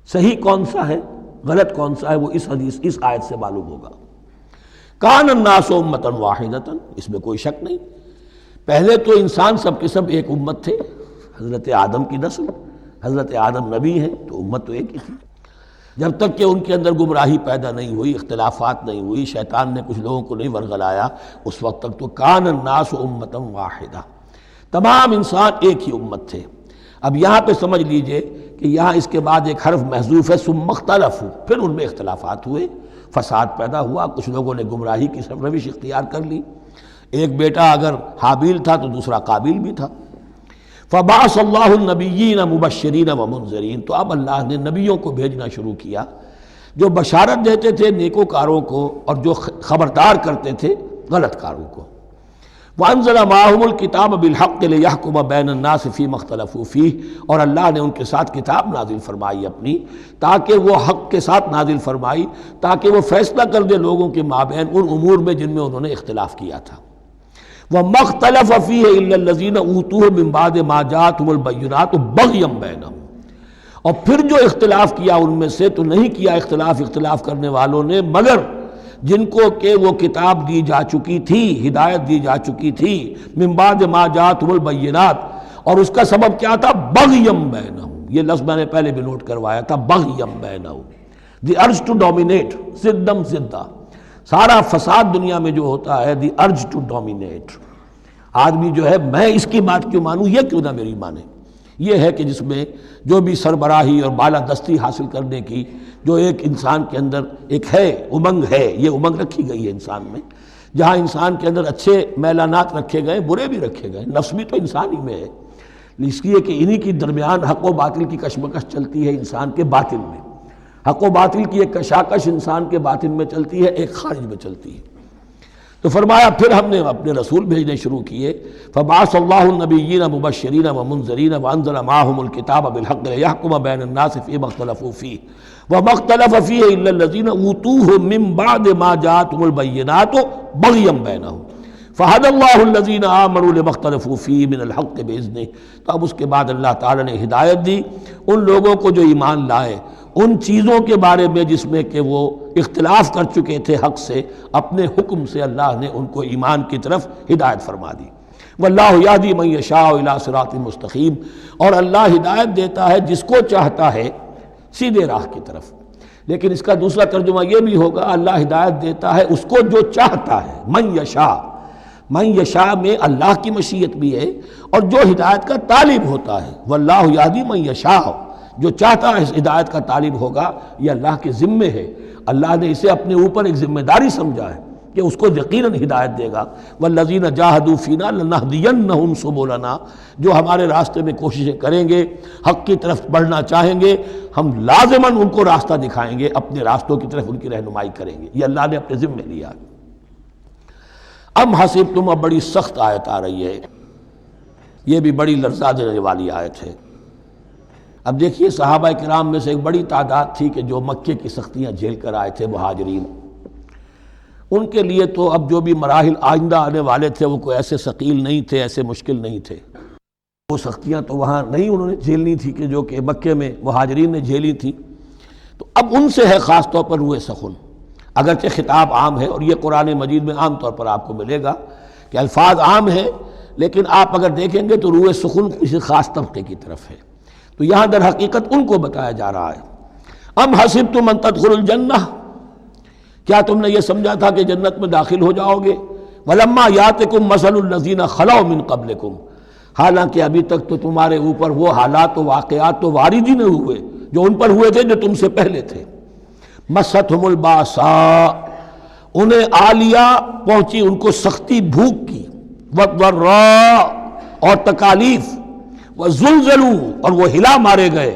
صحیح کون سا ہے، غلط کون سا ہے، وہ اس حدیث، اس آیت سے معلوم ہوگا۔ کان الناس امۃ واحدۃ، اس میں کوئی شک نہیں، پہلے تو انسان سب کے سب ایک امت تھے، حضرت آدم کی نسل، حضرت آدم نبی ہیں تو امت تو ایک ہی تھی۔ جب تک کہ ان کے اندر گمراہی پیدا نہیں ہوئی، اختلافات نہیں ہوئی، شیطان نے کچھ لوگوں کو نہیں ورغلایا، اس وقت تک تو کان الناس امۃ واحدہ، تمام انسان ایک ہی امت تھے۔ اب یہاں پہ سمجھ لیجئے کہ یہاں اس کے بعد ایک حرف محذوف ہے، ثم اختلفوا، پھر ان میں اختلافات ہوئے، فساد پیدا ہوا، کچھ لوگوں نے گمراہی کی روش اختیار کر لی۔ ایک بیٹا اگر حابیل تھا تو دوسرا قابیل بھی تھا۔ فبعث اللہ النبیین مبشرین ومنذرین، تو اب اللہ نے نبیوں کو بھیجنا شروع کیا جو بشارت دیتے تھے نیکوکاروں کو اور جو خبردار کرتے تھے غلط کاروں کو۔ وانزل معهم الکتاب بالحق لیحکم بین الناس فیما اختلفوا فیہ، اور اللہ نے ان کے ساتھ کتاب نازل فرمائی اپنی تاکہ وہ حق کے ساتھ نازل فرمائی تاکہ وہ فیصلہ کر دے لوگوں کے مابین ان امور میں جن میں انہوں نے اختلاف کیا تھا۔ وَمَا اخْتَلَفَ فِيهِ إِلَّا الَّذِينَ أُوتُوهُ مِن بَعْدِ مَا جَاءَتْهُمُ الْبَيِّنَاتُ بَغْيًا بَيْنَهُمْ، اور پھر جو اختلاف کیا ان میں سے تو نہیں کیا اختلاف کرنے والوں نے مگر جن کو کہ وہ کتاب دی جا چکی تھی، ہدایت دی جا چکی تھی، من بعد ما جاءتهم البینات، اور اس کا سبب کیا تھا؟ بغیم بینہم، یہ لفظ میں نے پہلے بھی نوٹ کروایا تھا، بغیم بینہم، دی ارج ٹو ڈومینیٹ، زدم زدہ، سارا فساد دنیا میں جو ہوتا ہے دی ارج ٹو ڈومینیٹ، آدمی جو ہے میں اس کی بات کیوں مانوں، یہ کیوں نہ میری مانے، یہ ہے کہ جس میں جو بھی سربراہی اور بالادستی حاصل کرنے کی جو ایک انسان کے اندر ایک ہے امنگ ہے، یہ امنگ رکھی گئی ہے انسان میں، جہاں انسان کے اندر اچھے میلانات رکھے گئے، برے بھی رکھے گئے، نفس بھی تو انسان ہی میں ہے، اس لیے کہ انہی کی درمیان حق و باطل کی کشمکش چلتی ہے انسان کے باطن میں، حق و باطل کی ایک کشاکش انسان کے باطن میں چلتی ہے، ایک خارج میں چلتی ہے۔ تو فرمایا پھر ہم نے اپنے رسول بھیجنے شروع کیے، فبعث اللہ النبیین مبشرین ومنذرین وانزل معهم الکتاب بالحق لیحکم بین الناس فیما اختلفوا فیہ وما اختلف فیہ الا الذین اوتوہ من بعد ما جاءتهم البینات بغیا بینہم فہدی اللہ الذین آمنوا لما اختلفوا فیہ من الحق باذنہ۔ تو اب اس کے بعد اللہ تعالیٰ نے ہدایت دی ان لوگوں کو جو ایمان لائے ان چیزوں کے بارے میں جس میں کہ وہ اختلاف کر چکے تھے حق سے، اپنے حکم سے اللہ نے ان کو ایمان کی طرف ہدایت فرما دی۔ واللہ یہدی من یشاء الی صراط مستقیم، اور اللہ ہدایت دیتا ہے جس کو چاہتا ہے سیدھے راہ کی طرف۔ لیکن اس کا دوسرا ترجمہ یہ بھی ہوگا اللہ ہدایت دیتا ہے اس کو جو چاہتا ہے، من یشاء، من یشاء میں اللہ کی مشیت بھی ہے اور جو ہدایت کا طالب ہوتا ہے، واللہ یہدی من یشاء، جو چاہتا ہے اس ہدایت کا طالب ہوگا، یہ اللہ کے ذمے ہے، اللہ نے اسے اپنے اوپر ایک ذمہ داری سمجھا ہے کہ اس کو یقیناً ہدایت دے گا۔ والذین جاہدوا فینا لنہدینہم سبلنا، جو ہمارے راستے میں کوششیں کریں گے، حق کی طرف بڑھنا چاہیں گے، ہم لازماً ان کو راستہ دکھائیں گے، اپنے راستوں کی طرف ان کی رہنمائی کریں گے، یہ اللہ نے اپنے ذمے لیا۔ ام حسبتم، اب بڑی سخت آیت آ رہی ہے، یہ بھی بڑی لرزا دینے والی آیت ہے۔ اب دیکھیے صحابہ کرام میں سے ایک بڑی تعداد تھی کہ جو مکے کی سختیاں جھیل کر آئے تھے، مہاجرین، ان کے لیے تو اب جو بھی مراحل آئندہ آنے والے تھے وہ کوئی ایسے ثقیل نہیں تھے، ایسے مشکل نہیں تھے۔ وہ سختیاں تو وہاں نہیں انہوں نے جھیلنی تھی کہ جو کہ مکے میں مہاجرین نے جھیلی تھی، تو اب ان سے ہے خاص طور پر روئے سخن، اگرچہ خطاب عام ہے، اور یہ قرآن مجید میں عام طور پر آپ کو ملے گا کہ الفاظ عام ہیں، لیکن آپ اگر دیکھیں گے تو روئے سخن کسی خاص طبقے کی طرف ہے، تو یہاں در حقیقت ان کو بتایا جا رہا ہے۔ ام حسبتم ان تدخلوا الجنہ، کیا تم نے یہ سمجھا تھا کہ جنت میں داخل ہو جاؤ گے؟ ولما یاتکم مثل الذین خلوا من قبلکم، حالانکہ ابھی تک تو تمہارے اوپر وہ حالات و واقعات تو وارد ہی نہیں ہوئے جو ان پر ہوئے تھے جو تم سے پہلے تھے۔ مستہم الباساء، انہیں آ لیا پہنچی ان کو سختی بھوک کی، والضراء اور تکالیف، وزلزلوا اور وہ ہلا مارے گئے،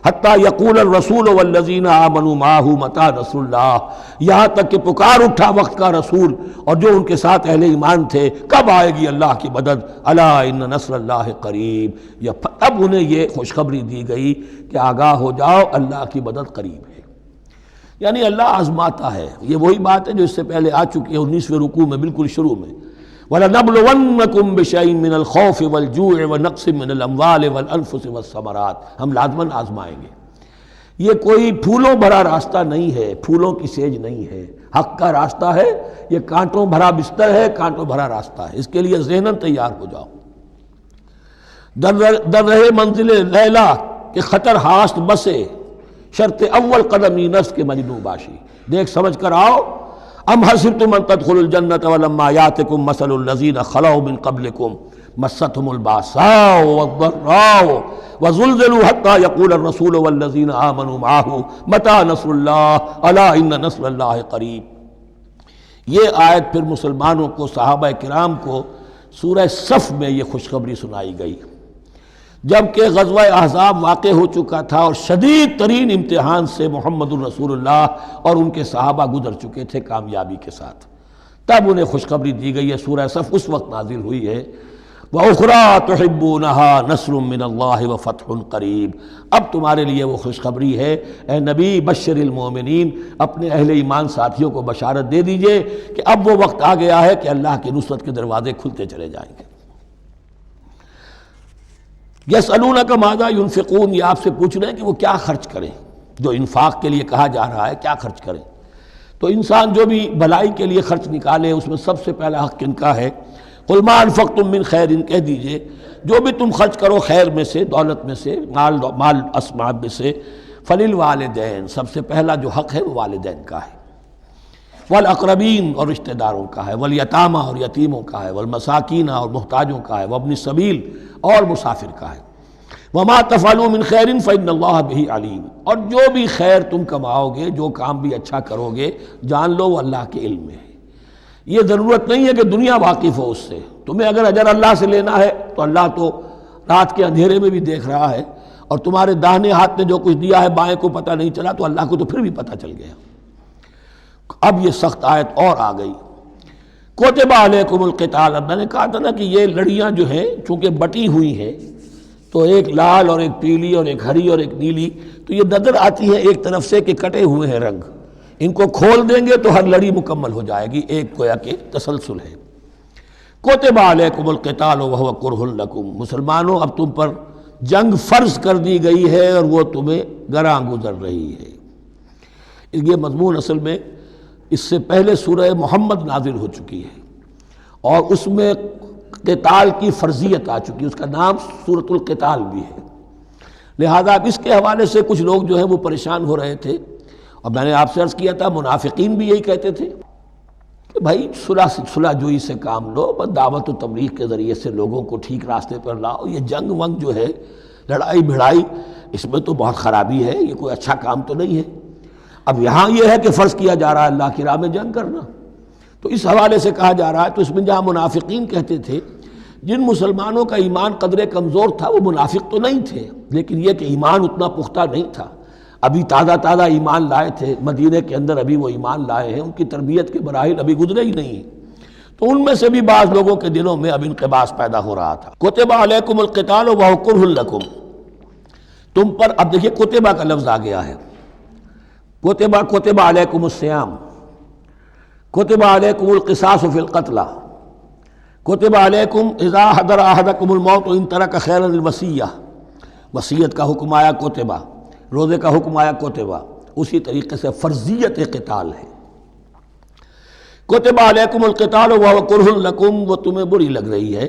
حتیٰ یقول الرسول والذین آمنوا معہ متی نصر اللہ، یہاں تک کہ پکار اٹھا وقت کا رسول اور جو ان کے ساتھ اہل ایمان تھے، کب آئے گی اللہ کی مدد، الا ان نصر اللہ قریب، اب انہیں یہ خوشخبری دی گئی کہ آگاہ ہو جاؤ اللہ کی مدد قریب ہے۔ یعنی اللہ آزماتا ہے، یہ وہی بات ہے جو اس سے پہلے آ چکی ہے 19ویں رکوع میں بالکل شروع میں، وَلَنَبْلُوَنَّكُمْ بِشَيْءٍ مِّنَ الْخَوْفِ وَالْجُوعِ وَنَقْصٍ مِّنَ الْأَمْوَالِ وَالْأَنفُسِ وَالثَّمَرَاتِ، ہم لازماً آزمائیں گے۔ یہ کوئی پھولوں بھرا راستہ نہیں ہے، پھولوں کی سیج نہیں ہے، حق کا راستہ ہے، یہ کانٹوں بھرا بستر ہے، کانٹوں بھرا راستہ ہے، اس کے لیے ذہناً تیار ہو جاؤ۔ در رہے منزل لیلا کہ خطر ہاست بسے، شرط اول قدمی نفس کے مجنوں باشی، دیکھ سمجھ کر آؤ۔ ام حسبتم ان تدخلوا الجنة ولما یاتکم مثل الذین خلوا من قبلکم مستهم الباساء والضراء وزلزلوا حتى يقول الرسول والذین آمنوا معه متی نصر اللہ الا ان نصر اللہ قریب۔ یہ آیت پھر مسلمانوں کو، صحابہ کرام کو سورہ صف میں یہ خوشخبری سنائی گئی، جبکہ غزوہ احزاب واقع ہو چکا تھا اور شدید ترین امتحان سے محمد الرسول اللہ اور ان کے صحابہ گزر چکے تھے کامیابی کے ساتھ، تب انہیں خوشخبری دی گئی ہے۔ سورہ صف اس وقت نازل ہوئی ہے، وَأُخْرَىٰ تُحِبُّونَهَا نَصْرٌ مِّنَ اللَّهِ وَفَتْحٌ قَرِيب، اب تمہارے لیے وہ خوشخبری ہے اے نبی، بشر المومنین، اپنے اہل ایمان ساتھیوں کو بشارت دے دیجئے کہ اب وہ وقت آ گیا ہے کہ اللہ کی نصرت کے دروازے کھلتے چلے جائیں گے۔ یسألونک ماذا ینفقون، یہ آپ سے پوچھ رہے ہیں کہ وہ کیا خرچ کریں، جو انفاق کے لیے کہا جا رہا ہے کیا خرچ کریں، تو انسان جو بھی بھلائی کے لیے خرچ نکالے اس میں سب سے پہلا حق کن کا ہے؟ قل ما انفقتم من خیر، کہہ دیجئے جو بھی تم خرچ کرو خیر میں سے، دولت میں سے، مال اسباب میں سے، فللوالدین، سب سے پہلا جو حق ہے وہ والدین کا ہے، والاقربین اور رشتہ داروں کا ہے، والیتامى اور یتیموں کا ہے، والمساکین اور محتاجوں کا ہے، وابن السبیل اور مسافر کا ہے، وما تفعلوا من خیر فإن اللہ بہ علیم، اور جو بھی خیر تم کماؤ گے، جو کام بھی اچھا کرو گے، جان لو وہ اللہ کے علم میں ہے۔ یہ ضرورت نہیں ہے کہ دنیا واقف ہو اس سے، تمہیں اگر اجر اللہ سے لینا ہے تو اللہ تو رات کے اندھیرے میں بھی دیکھ رہا ہے، اور تمہارے داہنے ہاتھ نے جو کچھ دیا ہے بائیں کو پتہ نہیں چلا تو اللہ کو تو پھر بھی پتہ چل گیا۔ اب یہ سخت آیت اور آ گئی، کتب علیکم القتال، اب میں نے کہا تھا نا کہ یہ لڑیاں جو ہیں چونکہ بٹی ہوئی ہیں تو ایک لال اور ایک پیلی اور ایک ہری اور ایک نیلی، تو یہ نظر آتی ہے ایک طرف سے کہ کٹے ہوئے ہیں رنگ، ان کو کھول دیں گے تو ہر لڑی مکمل ہو جائے گی، ایک گویا کہ تسلسل ہے۔ کتب علیکم القتال وہو کرہ لکم، مسلمانوں اب تم پر جنگ فرض کر دی گئی ہے اور وہ تمہیں گراں گزر رہی ہے۔ یہ مضمون اصل میں اس سے پہلے سورہ محمد نازل ہو چکی ہے اور اس میں قتال کی فرضیت آ چکی ہے، اس کا نام سورۃ القتال بھی ہے، لہذا اب اس کے حوالے سے کچھ لوگ جو ہیں وہ پریشان ہو رہے تھے، اور میں نے آپ سے عرض کیا تھا منافقین بھی یہی کہتے تھے کہ بھائی صلح جوئی سے کام لو، بس دعوت و تبلیغ کے ذریعے سے لوگوں کو ٹھیک راستے پر لاؤ، یہ جنگ ونگ جو ہے، لڑائی بھڑائی، اس میں تو بہت خرابی ہے، یہ کوئی اچھا کام تو نہیں ہے۔ اب یہاں یہ ہے کہ فرض کیا جا رہا ہے اللہ کی راہ میں جنگ کرنا، تو اس حوالے سے کہا جا رہا ہے، تو اس میں جہاں منافقین کہتے تھے، جن مسلمانوں کا ایمان قدرے کمزور تھا وہ منافق تو نہیں تھے، لیکن یہ کہ ایمان اتنا پختہ نہیں تھا، ابھی تازہ ایمان لائے تھے، مدینے کے اندر ابھی وہ ایمان لائے ہیں، ان کی تربیت کے مراحل ابھی گزرے ہی نہیں، تو ان میں سے بھی بعض لوگوں کے دلوں میں اب انقباض پیدا ہو رہا تھا۔ کتب علیکم القتال وہو کرہ لکم، تم پر، اب دیکھیے کتبہ کا لفظ آ گیا ہے، کتب علیکم الصیام، کتب علیکم القصاص فی القتلى، کتب علیکم اذا حضر احدکم الموت ان ترک خیرا الوصیہ، وصیت کا حکم آیا کتبہ، روزے کا حکم آیا کتبہ، اسی طریقے سے فرضیت قتال ہے۔ کتب علیکم القتال وهو کرہ لکم، وہ تمہیں بری لگ رہی ہے،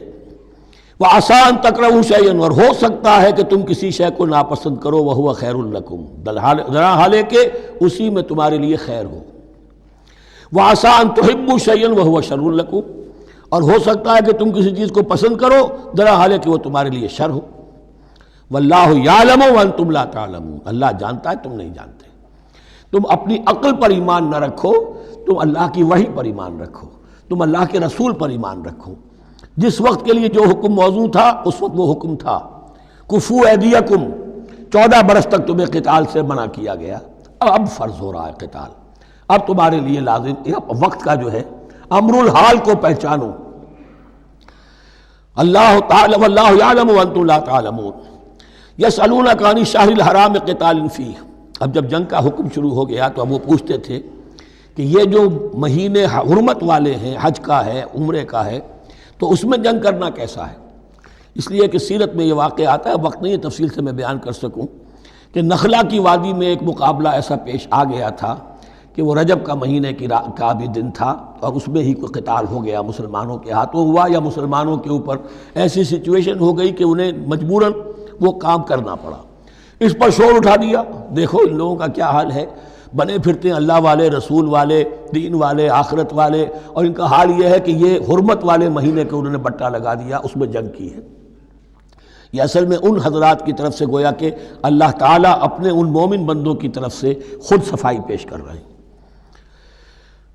وعسیٰ ان تکرہوا شیئا، اور ہو سکتا ہے کہ تم کسی شے کو ناپسند کرو، وہو خیر لکم، درا حالے کہ اسی میں تمہارے لیے خیر ہو، وعسیٰ ان تحبوا شیئا وہو شر لکم، اور ہو سکتا ہے کہ تم کسی چیز کو پسند کرو درا حالے کہ وہ تمہارے لیے شر ہو، واللہ یعلم وانتم لا تعلمون، اللہ جانتا ہے تم نہیں جانتے۔ تم اپنی عقل پر ایمان نہ رکھو، تم اللہ کی وحی پر ایمان رکھو، تم اللہ کے رسول پر ایمان رکھو۔ جس وقت کے لیے جو حکم موضوع تھا اس وقت وہ حکم تھا، کفو ایدیکم، 14 برس تک تمہیں قتال سے منع کیا گیا، اب فرض ہو رہا ہے قتال، اب تمہارے لیے لازم، وقت کا جو ہے امر الحال کو پہچانو۔ اللہ تعالی واللہ یعلم وانتم لا تعلمون، یسألونک عن الشہر الحرام قتال فیہ، اب جب جنگ کا حکم شروع ہو گیا تو اب وہ پوچھتے تھے کہ یہ جو مہینے حرمت والے ہیں، حج کا ہے، عمرے کا ہے، تو اس میں جنگ کرنا کیسا ہے؟ اس لیے کہ سیرت میں یہ واقعہ آتا ہے، وقت نہیں ہے تفصیل سے میں بیان کر سکوں، کہ نخلا کی وادی میں ایک مقابلہ ایسا پیش آ گیا تھا کہ وہ رجب کا مہینے کا بھی دن تھا، اور اس میں ہی کوئی قتال ہو گیا، مسلمانوں کے ہاتھوں ہوا یا مسلمانوں کے اوپر ایسی سچویشن ہو گئی کہ انہیں مجبوراً وہ کام کرنا پڑا۔ اس پر شور اٹھا دیا، دیکھو ان لوگوں کا کیا حال ہے، بنے پھرتے ہیں اللہ والے، رسول والے، دین والے، آخرت والے، اور ان کا حال یہ ہے کہ یہ حرمت والے مہینے کے انہوں نے بٹا لگا دیا، اس میں جنگ کی ہے۔ یہ اصل میں ان حضرات کی طرف سے گویا کہ اللہ تعالیٰ اپنے ان مومن بندوں کی طرف سے خود صفائی پیش کر رہے ہیں۔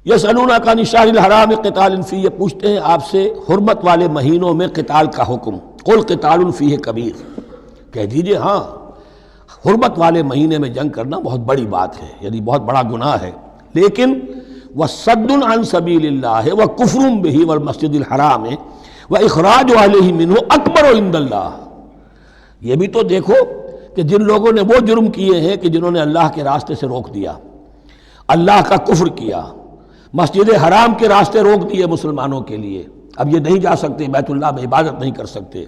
یسألونک عن الشہر الحرام قتال فیہ، یہ پوچھتے ہیں آپ سے حرمت والے مہینوں میں قتال کا حکم، قل قتال فیہ کبیر، کہہ دیجئے ہاں حرمت والے مہینے میں جنگ کرنا بہت بڑی بات ہے، یعنی بہت بڑا گناہ ہے، لیکن وَصَدٌّ عَن سَبِيلِ اللَّهِ وَكُفْرٌ بِهِ وَالْمَسْجِدِ الْحَرَامِ وَإِخْرَاجُ أَهْلِهِ مِنْهُ أَكْبَرُ عِندَ اللَّهِ، یہ بھی تو دیکھو کہ جن لوگوں نے وہ جرم کیے ہیں کہ جنہوں نے اللہ کے راستے سے روک دیا، اللہ کا کفر کیا، مسجد حرام کے راستے روک دیے مسلمانوں کے لیے، اب یہ نہیں جا سکتے، بیت اللہ میں عبادت نہیں کر سکتے،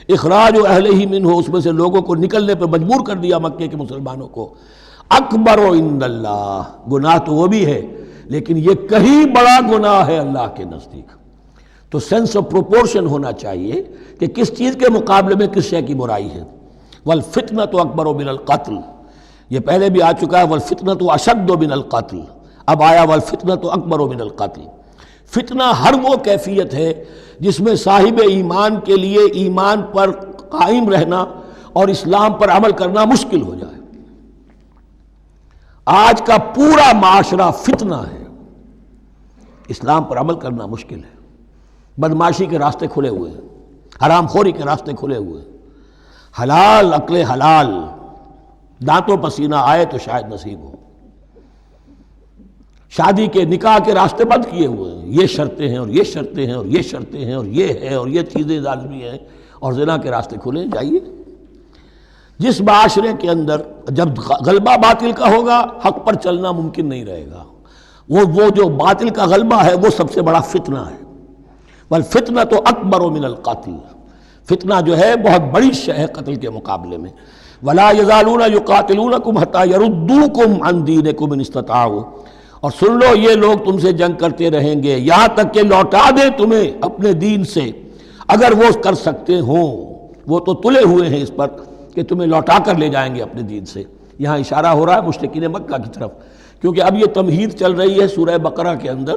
اخراج اہلہ منہ، اس میں سے لوگوں کو نکلنے پر مجبور کر دیا مکے کے مسلمانوں کو، اکبر عند اللہ، گناہ تو وہ بھی ہے لیکن یہ کہیں بڑا گناہ ہے اللہ کے نزدیک۔ تو سینس آف پروپورشن ہونا چاہیے کہ کس چیز کے مقابلے میں کس شے کی برائی ہے۔ والفتنۃ اکبر من القتل، یہ پہلے بھی آ چکا ہے، والفتنۃ اشد من القتل، اب آیا والفتنۃ اکبر من القتل۔ فتنہ ہر وہ کیفیت ہے جس میں صاحب ایمان کے لیے ایمان پر قائم رہنا اور اسلام پر عمل کرنا مشکل ہو جائے۔ آج کا پورا معاشرہ فتنہ ہے، اسلام پر عمل کرنا مشکل ہے، بدماشی کے راستے کھلے ہوئے ہیں، حرام خوری کے راستے کھلے ہوئے ہیں، حلال عقل حلال دانتوں پسینہ آئے تو شاید نصیب ہو، شادی کے نکاح کے راستے بند کیے ہوئے ہیں، یہ شرطیں ہیں اور یہ شرطیں ہیں اور یہ شرطیں ہیں اور یہ ہے اور یہ چیزیں لازمی ہیں، اور زنا کے راستے کھلے جائیے۔ جس معاشرے کے اندر جب غلبہ باطل کا ہوگا حق پر چلنا ممکن نہیں رہے گا، وہ جو باطل کا غلبہ ہے وہ سب سے بڑا فتنہ ہے۔ والفتنۃ اکبر من القتل، فتنہ جو ہے بہت بڑی شے ہے قتل کے مقابلے میں۔ ولا یزالون یقاتلونکم حتی یردوکم عن دینکم ان استطاعوا، اور سن لو یہ لوگ تم سے جنگ کرتے رہیں گے یہاں تک کہ لوٹا دیں تمہیں اپنے دین سے، اگر وہ کر سکتے ہوں، وہ تو تلے ہوئے ہیں اس پر کہ تمہیں لوٹا کر لے جائیں گے اپنے دین سے۔ یہاں اشارہ ہو رہا ہے مشرکین مکہ کی طرف، کیونکہ اب یہ تمہید چل رہی ہے سورہ بقرہ کے اندر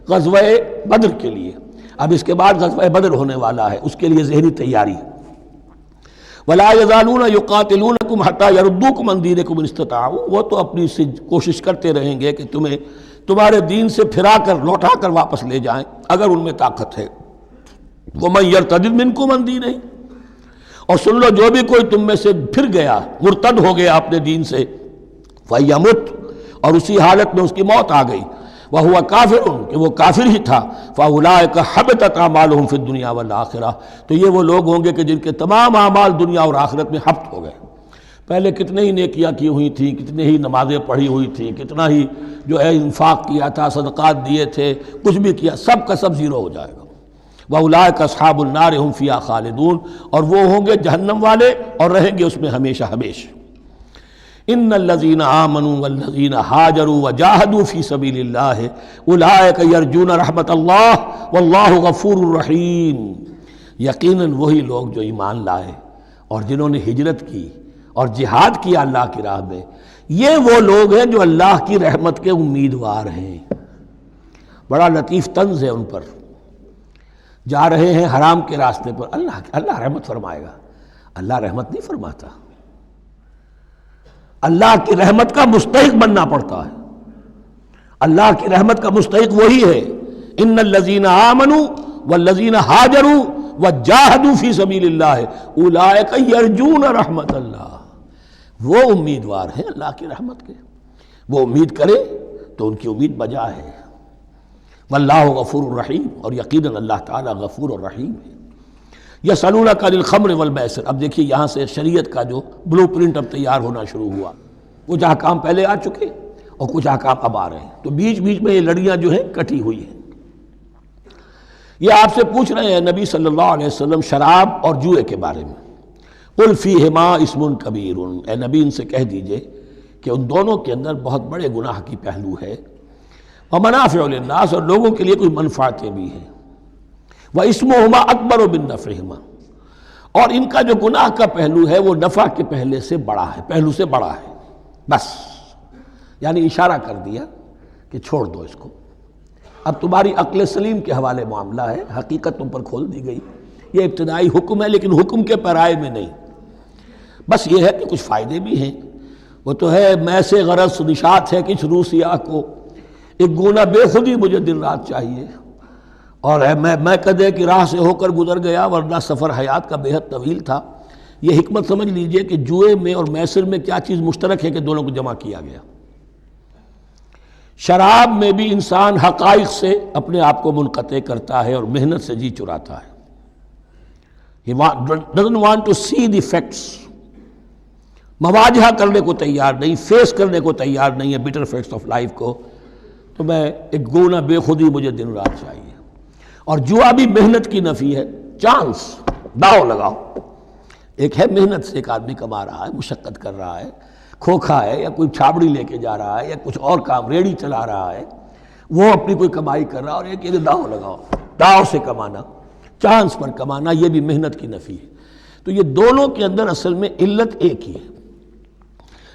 غزوہ بدر کے لیے، اب اس کے بعد غزوہ بدر ہونے والا ہے، اس کے لیے ذہنی تیاری۔ وَلَا يَزَالُونَ يُقَاتِلُونَكُمْ حَتَّى يَرُدُّوكُمْ عَنْ دِينِكُمْ إِنِ اسْتَطَاعُوا، وہ تو اپنی سے کوشش کرتے رہیں گے کہ تمہیں تمہارے دین سے پھرا کر لوٹا کر واپس لے جائیں اگر ان میں طاقت ہے۔ وَمَنْ يَرْتَدِدْ مِنْكُمْ عَنْ دِينِهِ، اور سن لو جو بھی کوئی تم میں سے پھر گیا، مرتد ہو گیا اپنے دین سے، فَيَمُتْ، اور اسی حالت میں اس کی موت آ گئی، وَهُوَ كَافِرٌ، کہ وہ کافر ہی تھا، فَأُولَٰئِكَ حَبِطَتْ أَعْمَالُهُمْ فِي الدُّنْيَا وَالْآخِرَةِ، تو یہ وہ لوگ ہوں گے کہ جن کے تمام اعمال دنیا اور آخرت میں حبط ہو گئے۔ پہلے کتنے ہی نیکیاں کی ہوئی تھیں، کتنے ہی نمازیں پڑھی ہوئی تھیں، کتنا ہی جو ہے انفاق کیا تھا، صدقات دیے تھے، کچھ بھی کیا، سب کا سب زیرو ہو جائے گا۔ وَأُولَٰئِكَ أَصْحَابُ النَّارِ هُمْ فِيهَا خَالِدُونَ، اور وہ ہوں گے جہنم والے اور رہیں گے اس میں ہمیشہ ہمیشہ۔ ان الذین آمنوا والذین ہاجروا وجاہدوا فی سبیل اللہ اولئک یرجون رحمت اللہ واللہ غفور رحیم۔ یقیناً وہی لوگ جو ایمان لائے اور جنہوں نے ہجرت کی اور جہاد کیا اللہ کی راہ میں، یہ وہ لوگ ہیں جو اللہ کی رحمت کے امیدوار ہیں۔ بڑا لطیف طنز ہے ان پر، جا رہے ہیں حرام کے راستے پر، اللہ رحمت فرمائے گا۔ اللہ رحمت نہیں فرماتا، اللہ کی رحمت کا مستحق بننا پڑتا ہے۔ اللہ کی رحمت کا مستحق وہی ہے، ان الذین آمنوا والذین ہاجروا وجاہدوا فی سبیل اللہ اولئک یرجون رحمت اللہ۔ وہ امیدوار ہیں اللہ کی رحمت کے، وہ امید کرے تو ان کی امید بجا ہے۔ واللہ غفور الرحیم، اور یقیناً اللہ تعالیٰ غفور الرحیم ہے۔ یسألونک عن الخمر والمیسر، اب دیکھیے یہاں سے شریعت کا جو بلو پرنٹ اب تیار ہونا شروع ہوا۔ کچھ احکام پہلے آ چکے اور کچھ احکام اب آ رہے ہیں، تو بیچ بیچ میں یہ لڑیاں جو ہیں کٹی ہوئی ہیں۔ یہ آپ سے پوچھ رہے ہیں نبی صلی اللہ علیہ وسلم شراب اور جوئے کے بارے میں۔ قل فیہما اسم کبیر، اے نبی ان سے کہہ دیجئے کہ ان دونوں کے اندر بہت بڑے گناہ کی پہلو ہے، ومنافع للناس، اور لوگوں کے لیے کچھ منفعتیں بھی ہیں، واسمہما اکبر من نفعہما، اور ان کا جو گناہ کا پہلو ہے وہ نفع کے پہلو سے بڑا ہے۔ بس یعنی اشارہ کر دیا کہ چھوڑ دو اس کو، اب تمہاری عقل سلیم کے حوالے معاملہ ہے، حقیقت تم پر کھول دی گئی۔ یہ ابتدائی حکم ہے لیکن حکم کے پیرائے میں نہیں، بس یہ ہے کہ کچھ فائدے بھی ہیں۔ وہ تو ہے میں سے غرض نشات ہے کچھ روح سیاہ کو، ایک گونا بے خودی مجھے دن رات چاہیے، اور میں کدے کی راہ سے ہو کر گزر گیا ورنہ سفر حیات کا بے حد طویل تھا۔ یہ حکمت سمجھ لیجئے کہ جوئے میں اور میسر میں کیا چیز مشترک ہے کہ دونوں کو جمع کیا گیا۔ شراب میں بھی انسان حقائق سے اپنے آپ کو منقطع کرتا ہے اور محنت سے جی چراتا ہے۔ He doesn't want to see the facts، مواجہہ کرنے کو تیار نہیں، فیس کرنے کو تیار نہیں ہے bitter facts of life کو، تو میں ایک گونا بے خودی مجھے دن رات چاہیے۔ اور جوا بھی محنت کی نفی ہے، چانس، داؤ لگاؤ۔ ایک ہے محنت سے ایک آدمی کما رہا ہے، مشقت کر رہا ہے، کھوکھا ہے یا کوئی چھابڑی لے کے جا رہا ہے یا کچھ اور کام ریڑھی چلا رہا ہے، وہ اپنی کوئی کمائی کر رہا ہے، اور ایک یہ داؤ لگاؤ، داؤ سے کمانا، چانس پر کمانا، یہ بھی محنت کی نفی ہے۔ تو یہ دونوں کے اندر اصل میں علت ایک ہی ہے۔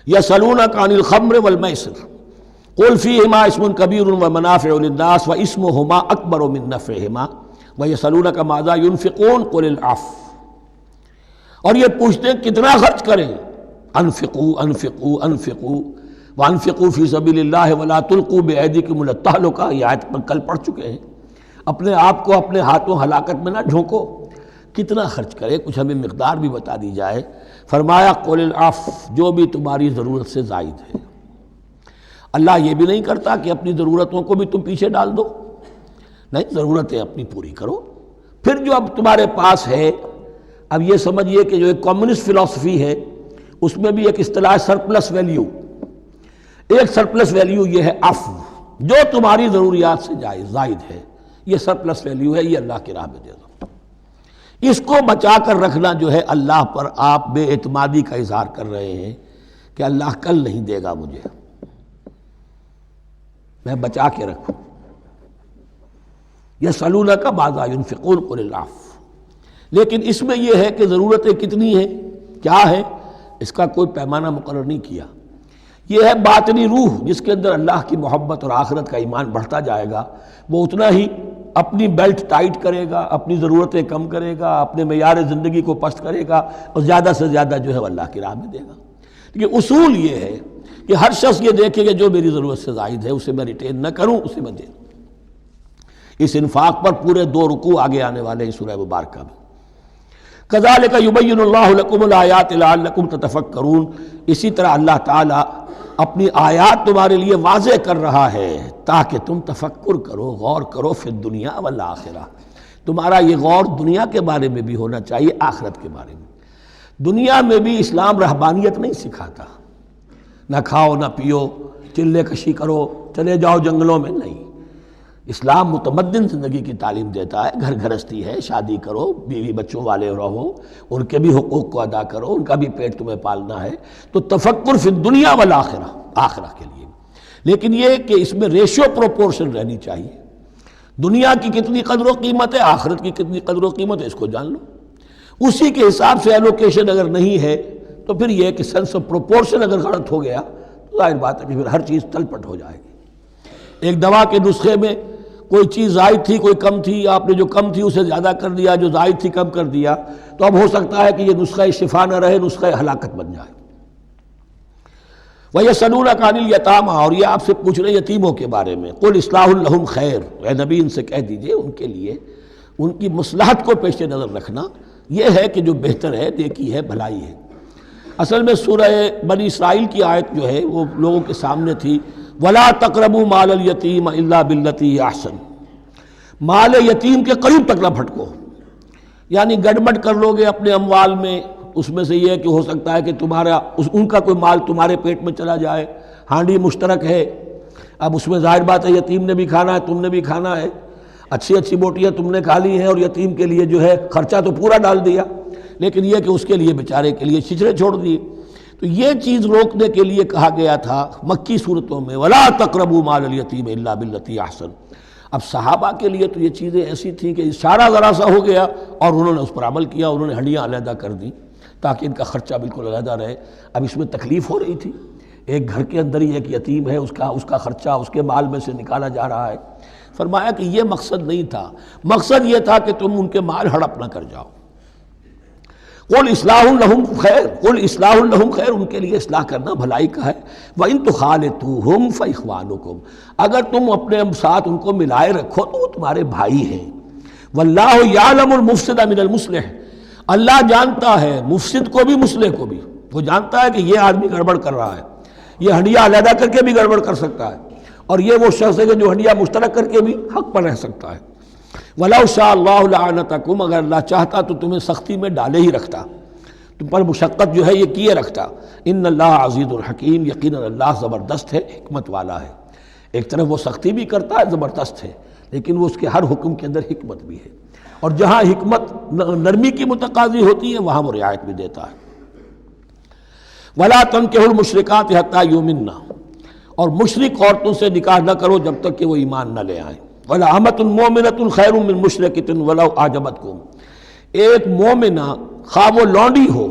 یسألونک عن الخمر والمیسر قل فیہما اسم کبیر ومنافع للناس واسمہما اکبر من نفعہما ویسألونک ماذا ینفقون قل العفو، اور یہ پوچھتے ہیں کتنا خرچ کریں، انفقوا انفقوا انفقوا وانفقوا فی سبیل اللہ ولا تلقوا بایدیکم الی التہلکہ، یہ آیت پر کل پڑھ چکے ہیں۔ اپنے آپ کو اپنے ہاتھوں ہلاکت میں نہ جھونکو، کتنا خرچ کرے، کچھ ہمیں مقدار بھی بتا دی جائے۔ فرمایا قل العفو، جو بھی تمہاری ضرورت سے زائد ہے۔ اللہ یہ بھی نہیں کرتا کہ اپنی ضرورتوں کو بھی تم پیچھے ڈال دو، نہیں، ضرورتیں اپنی پوری کرو، پھر جو اب تمہارے پاس ہے۔ اب یہ سمجھیے کہ جو ایک کمیونسٹ فلسفی ہے اس میں بھی ایک اصطلاح سرپلس ویلیو، ایک سرپلس ویلیو یہ ہے عفو، جو تمہاری ضروریات سے زائد ہے، یہ سرپلس ویلیو ہے، یہ اللہ کی راہ میں دے دو۔ اس کو بچا کر رکھنا جو ہے اللہ پر آپ بے اعتمادی کا اظہار کر رہے ہیں کہ اللہ کل نہیں دے گا مجھے، میں بچا کے رکھوں۔ یسألونک ماذا ینفقون قل العفو، لیکن اس میں یہ ہے کہ ضرورتیں کتنی ہیں، کیا ہے، اس کا کوئی پیمانہ مقرر نہیں کیا۔ یہ ہے باطنی روح جس کے اندر اللہ کی محبت اور آخرت کا ایمان بڑھتا جائے گا، وہ اتنا ہی اپنی بیلٹ ٹائٹ کرے گا، اپنی ضرورتیں کم کرے گا، اپنے معیار زندگی کو پست کرے گا، اور زیادہ سے زیادہ جو ہے وہ اللہ کی راہ میں دے گا۔ لیکن اصول یہ ہے کہ ہر شخص یہ دیکھے کہ جو میری ضرورت سے زائد ہے اسے میں ریٹین نہ کروں، اسے میں دے دوں۔ اس انفاق پر پورے 2 رکوع آگے آنے والے ہیں سورہ مبارکہ میں۔ کذالک یبین اللہ لکم الآیات لعلکم تتفکرون، اسی طرح اللہ تعالیٰ اپنی آیات تمہارے لیے واضح کر رہا ہے تاکہ تم تفکر کرو، غور کرو، فی الدنیا والآخرہ۔ تمہارا یہ غور دنیا کے بارے میں بھی ہونا چاہیے، آخرت کے بارے میں۔ دنیا میں بھی اسلام رہبانیت نہیں سکھاتا، نہ کھاؤ نہ پیو، چلے کشی کرو، چلے جاؤ جنگلوں میں، نہیں۔ اسلام متمدن زندگی کی تعلیم دیتا ہے، گھر گھرستی ہے، شادی کرو، بیوی بچوں والے رہو، ان کے بھی حقوق کو ادا کرو، ان کا بھی پیٹ تمہیں پالنا ہے، تو تفکر فی الدنیا والآخرہ، آخرہ کے لیے۔ لیکن یہ کہ اس میں ریشو پروپورشن رہنی چاہیے، دنیا کی کتنی قدر و قیمت ہے، آخرت کی کتنی قدر و قیمت ہے، اس کو جان لو۔ اسی کے حساب سے ایلوکیشن اگر نہیں ہے تو پھر یہ کہ سینس آف پروپورشن اگر غلط ہو گیا تو ظاہر بات ہے کہ پھر ہر چیز تل پٹ ہو جائے گی۔ ایک دوا کے نسخے میں کوئی چیز زائد تھی، کوئی کم تھی، آپ نے جو کم تھی اسے زیادہ کر دیا، جو زائد تھی کم کر دیا، تو اب ہو سکتا ہے کہ یہ نسخہ شفا نہ رہے، نسخہ ہلاکت بن جائے۔ وَيَسْأَلُونَكَ عَنِ الْيَتَامَىٰ، اور یہ آپ سے پوچھ رہے یتیموں کے بارے میں، قُلْ إِصْلَاحٌ لَهُمْ خَيْرٌ، اے نبی ان سے کہہ دیجئے ان کے لیے ان کی مصلحت کو پیش نظر رکھنا یہ ہے کہ جو بہتر ہے، نیکی ہے، بھلائی ہے۔ اصل میں سورہ بنی اسرائیل کی آیت جو ہے وہ لوگوں کے سامنے تھی، وَلَا تَقْرَبُوا مَالَ الْيَتِيمِ إِلَّا بِالَّتِي هِيَ أَحْسَنُ، مال یتیم کے قریب تک نہ پھٹکو، یعنی گڑبڑ کر لو گے اپنے اموال میں، اس میں سے یہ کہ ہو سکتا ہے کہ تمہارا ان کا کوئی مال تمہارے پیٹ میں چلا جائے، ہانڈی مشترک ہے، اب اس میں ظاہر بات ہے یتیم نے بھی کھانا ہے، تم نے بھی کھانا ہے، اچھی اچھی بوٹیاں تم نے کھا لی ہیں اور یتیم کے لیے جو ہے خرچہ تو پورا ڈال دیا، لیکن یہ کہ اس کے لیے بیچارے کے لیے چھچڑے چھوڑ دیے۔ تو یہ چیز روکنے کے لیے کہا گیا تھا مکی صورتوں میں وَلَا تَقْرَبُوا مَالَ الْيَتِيمِ إِلَّا بِالَّتِي أَحْسَنُ۔ اب صحابہ کے لیے تو یہ چیزیں ایسی تھیں کہ اشارہ ذرا سا ہو گیا اور انہوں نے اس پر عمل کیا، انہوں نے ہڈیاں علیحدہ کر دیں تاکہ ان کا خرچہ بالکل علیحدہ رہے۔ اب اس میں تکلیف ہو رہی تھی، ایک گھر کے اندر ہی ایک یتیم ہے، اس کا خرچہ اس کے مال میں سے نکالا جا رہا ہے۔ فرمایا کہ یہ مقصد نہیں تھا، مقصد یہ تھا کہ تم ان کے مال ہڑپ نہ کر جاؤ۔ قُلْ إِصْلَاحٌ لَهُمْ خَيْرٌ، قُلْ إِصْلَاحٌ لَهُمْ خَيْرٌ، ان کے لیے اصلاح کرنا بھلائی کا ہے۔ وَإِن تُخَالِطُوهُمْ فَإِخْوَانُكُمْ، اگر تم اپنے ساتھ ان کو ملائے رکھو تو وہ تمہارے بھائی ہیں۔ وَاللَّهُ يَعْلَمُ الْمُفْسِدَ مِنَ الْمُصْلِحِ، اللہ جانتا ہے مفسد کو بھی مصلح کو بھی، وہ جانتا ہے کہ یہ آدمی گڑبڑ کر رہا ہے، یہ ہڈیاں علیحدہ کر کے بھی گڑبڑ کر سکتا ہے، اور یہ وہ شخص ہے کہ جو ہڈیاں مشترک کر کے بھی حق پر رہ سکتا ہے۔ وَلَوْ شَاءَ اللَّهُ لَعَنَتَكُمْ، اگر اللہ چاہتا تو تمہیں سختی میں ڈالے ہی رکھتا، تم پر مشقت جو ہے یہ کیے رکھتا۔ ان اللہ عزیز الحکیم، یقیناً اللہ زبردست ہے، حکمت والا ہے۔ ایک طرف وہ سختی بھی کرتا ہے، زبردست ہے، لیکن وہ اس کے ہر حکم کے اندر حکمت بھی ہے، اور جہاں حکمت نرمی کی متقاضی ہوتی ہے وہاں وہ رعایت بھی دیتا ہے۔ وَلَا تَنكِحُوا الْمُشْرِكَاتِ حَتَّىٰ يُؤْمِنَّ، اور مشرک عورتوں سے نکاح نہ کرو جب تک کہ وہ ایمان نہ لے آئیں۔ وَلَا أَمَةٌ مُؤْمِنَةٌ خَيْرٌ مِّن مُشْرِكَةٍ وَلَوْ أَعْجَبَتْكُمْ، ایک مومنہ خواہ وہ لونڈی ہو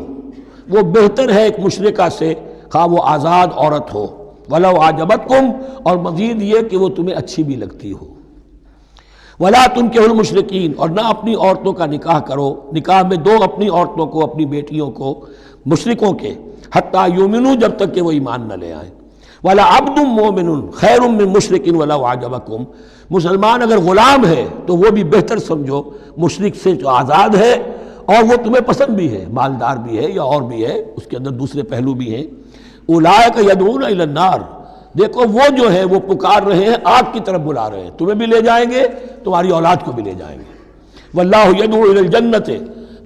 وہ بہتر ہے ایک مشرکہ سے خواہ وہ آزاد عورت ہو۔ وَلَوْ أَعْجَبَتْكُمْ، اور مزید یہ کہ وہ تمہیں اچھی بھی لگتی ہو۔ وَلَا تُنكِحُوا الْمُشْرِكِينَ، اور نہ اپنی عورتوں کا نکاح کرو، نکاح میں دو اپنی عورتوں کو، اپنی بیٹیوں کو مشرکوں کے، حتیٰ یؤمنوا، جب تک کہ وہ ایمان نہ لے آئیں۔ وَلَا عَبْدٌ مُؤْمِنٌ خَيْرٌ مِّن مُشْرِكٍ وَلَوْ أَعْجَبَكُمْ، مسلمان اگر غلام ہے تو وہ بھی بہتر سمجھو مشرک سے جو آزاد ہے اور وہ تمہیں پسند بھی ہے، مالدار بھی ہے یا اور بھی ہے، اس کے اندر دوسرے پہلو بھی ہیں۔ اولئک یدعون الی النار، دیکھو وہ جو ہے وہ پکار رہے ہیں، آگ کی طرف بلا رہے ہیں، تمہیں بھی لے جائیں گے، تمہاری اولاد کو بھی لے جائیں گے۔ واللہ یدعو الی الجنۃ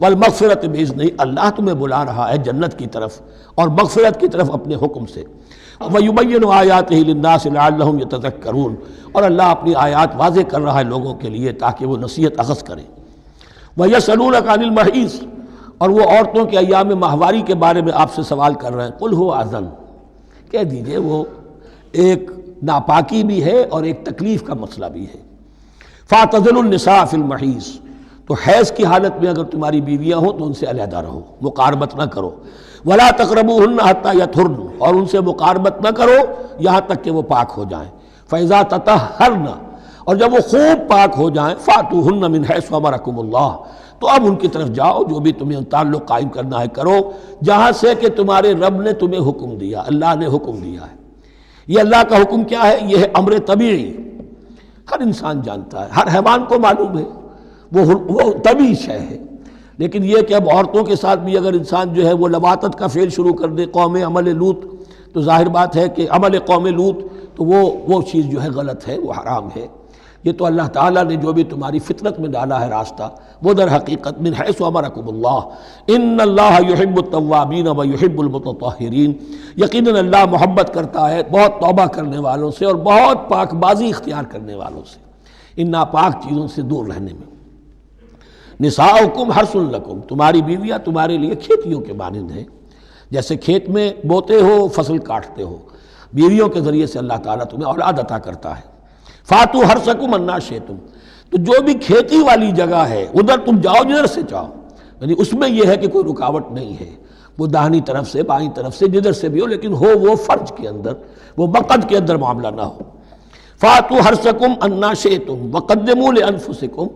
والمغفرۃ باذنہ، اللہ تمہیں بلا رہا ہے جنت کی طرف اور مغفرت کی طرف اپنے حکم سے۔ وَيُبَيِّنُ آیاتہ للناس لعلہم یتذکرون، اور اللہ اپنی آیات واضح کر رہا ہے لوگوں کے لیے تاکہ وہ نصیحت اخذ کریں۔ وَيَسْأَلُونَكَ عَنِ الْمَحِيضِ، اور وہ عورتوں کے ایام ماہواری کے بارے میں آپ سے سوال کر رہے ہیں۔ قُلْ هُوَ أَذًى، کہہ دیجئے وہ ایک ناپاکی بھی ہے اور ایک تکلیف کا مسئلہ بھی ہے۔ فَاعْتَزِلُوا النِّسَاءَ فِي الْمَحِيضِ، تو حیض کی حالت میں اگر تمہاری بیویاں ہوں تو ان سے علیحدہ رہو، مقاربت نہ کرو۔ وَلَا تَقْرَبُوهُنَّ حَتَّىٰ يَطْهُرْنَ، اور ان سے مقاربت نہ کرو یہاں تک کہ وہ پاک ہو جائیں۔ فَإِذَا تَطَهَّرْنَ، اور جب وہ خوب پاک ہو جائیں، فَأْتُوهُنَّ مِنْ حَيْثُ أَمَرَكُمُ اللَّهُ، تو اب ان کی طرف جاؤ، جو بھی تمہیں تعلق قائم کرنا ہے کرو، جہاں سے کہ تمہارے رب نے تمہیں حکم دیا، اللہ نے حکم دیا ہے۔ یہ اللہ کا حکم کیا ہے؟ یہ ہے امر طبیعی، ہر انسان جانتا ہے، ہر حیوان کو معلوم ہے، وہ طبیعی شے ہے۔ لیکن یہ کہ اب عورتوں کے ساتھ بھی اگر انسان جو ہے وہ لواطت کا فعل شروع کر دے، قوم عمل لوط، تو ظاہر بات ہے کہ عمل قوم لوط تو وہ چیز جو ہے غلط ہے، وہ حرام ہے۔ یہ تو اللہ تعالیٰ نے جو بھی تمہاری فطرت میں ڈالا ہے راستہ، وہ در حقیقت من حیث امرکم اللہ، ان اللہ یحب التوابین ویحب المتطہرین، یقیناً اللہ محبت کرتا ہے بہت توبہ کرنے والوں سے اور بہت پاک بازی اختیار کرنے والوں سے۔ ان ناپاک چیزوں سے دور رہنے میں۔ نساؤکم حرث لکم، تمہاری بیویاں تمہارے لیے کھیتیوں کے مانند ہیں، جیسے کھیت میں بوتے ہو فصل کاٹتے ہو، بیویوں کے ذریعے سے اللہ تعالیٰ تمہیں اولاد عطا کرتا ہے۔ فاتو حرثکم انا شئتم، تو جو بھی کھیتی والی جگہ ہے ادھر تم جاؤ جدھر سے چاہو، یعنی اس میں یہ ہے کہ کوئی رکاوٹ نہیں ہے، وہ داہنی طرف سے بائیں طرف سے جدھر سے بھی ہو، لیکن ہو وہ فرج کے اندر، وہ مقد کے اندر معاملہ نہ ہو۔ فاتو حرثکم انا شئتم وقدموا لانفسکم،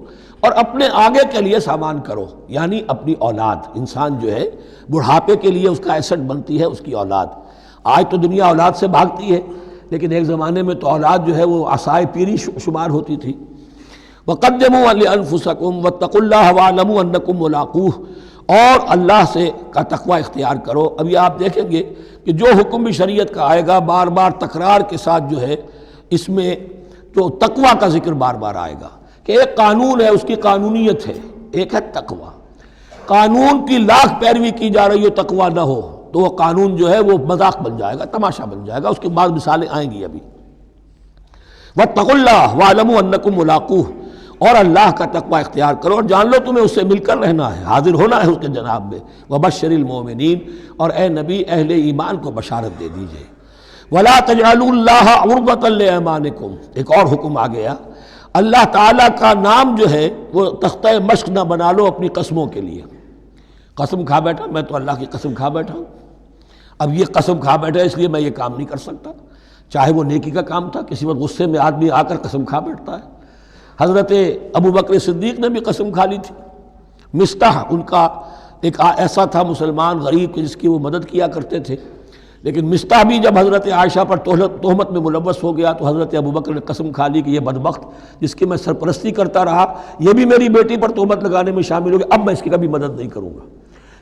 اور اپنے آگے کے لیے سامان کرو، یعنی اپنی اولاد۔ انسان جو ہے بڑھاپے کے لیے اس کا ایسٹ بنتی ہے اس کی اولاد۔ آج تو دنیا اولاد سے بھاگتی ہے، لیکن ایک زمانے میں تو اولاد جو ہے وہ عصائے پیری شمار ہوتی تھی۔ وقدموا لانفسکم واتقوا اللہ واعلموا انکم ملاقوہ، اور اللہ سے کا تقوی اختیار کرو۔ ابھی آپ دیکھیں گے کہ جو حکم بھی شریعت کا آئے گا بار بار تکرار کے ساتھ جو ہے اس میں جو تقوی کا ذکر بار بار آئے گا، کہ ایک قانون ہے اس کی قانونیت ہے، ایک ہے تقوی۔ قانون کی لاکھ پیروی کی جا رہی ہو، تقوی نہ ہو تو وہ قانون جو ہے وہ مذاق بن جائے گا، تماشا بن جائے گا۔ اس کے بعد مثالیں آئیں گی ابھی۔ واتقوا اللہ واعلموا انکم ملاقوہ، اور اللہ کا تقوی اختیار کرو اور جان لو تمہیں اس سے مل کر رہنا ہے، حاضر ہونا ہے اس کے جناب میں۔ وبشر المؤمنین، اور اے نبی اہل ایمان کو بشارت دے دیجئے۔ ولا تجعلوا اللہ عرضۃ لایمانکم، ایک اور حکم آ گیا، اللہ تعالیٰ کا نام جو ہے وہ تختہ مشق نہ بنا لو اپنی قسموں کے لیے۔ قسم کھا بیٹھا میں تو اللہ کی قسم کھا بیٹھا ہوں، اب یہ قسم کھا بیٹھا اس لیے میں یہ کام نہیں کر سکتا، چاہے وہ نیکی کا کام تھا۔ کسی وقت غصے میں آدمی آ کر قسم کھا بیٹھتا ہے۔ حضرت ابو بکر صدیق نے بھی قسم کھا لی تھی۔ مستح ان کا ایک ایسا تھا مسلمان غریب کہ جس کی وہ مدد کیا کرتے تھے، لیکن مستح بھی جب حضرت عائشہ پر تہمت میں ملوث ہو گیا تو حضرت ابو بکر نے قسم کھا لی کہ یہ بدبخت جس کی میں سرپرستی کرتا رہا یہ بھی میری بیٹی پر تہمت لگانے میں شامل ہو گیا، اب میں اس کی کبھی مدد نہیں کروں گا۔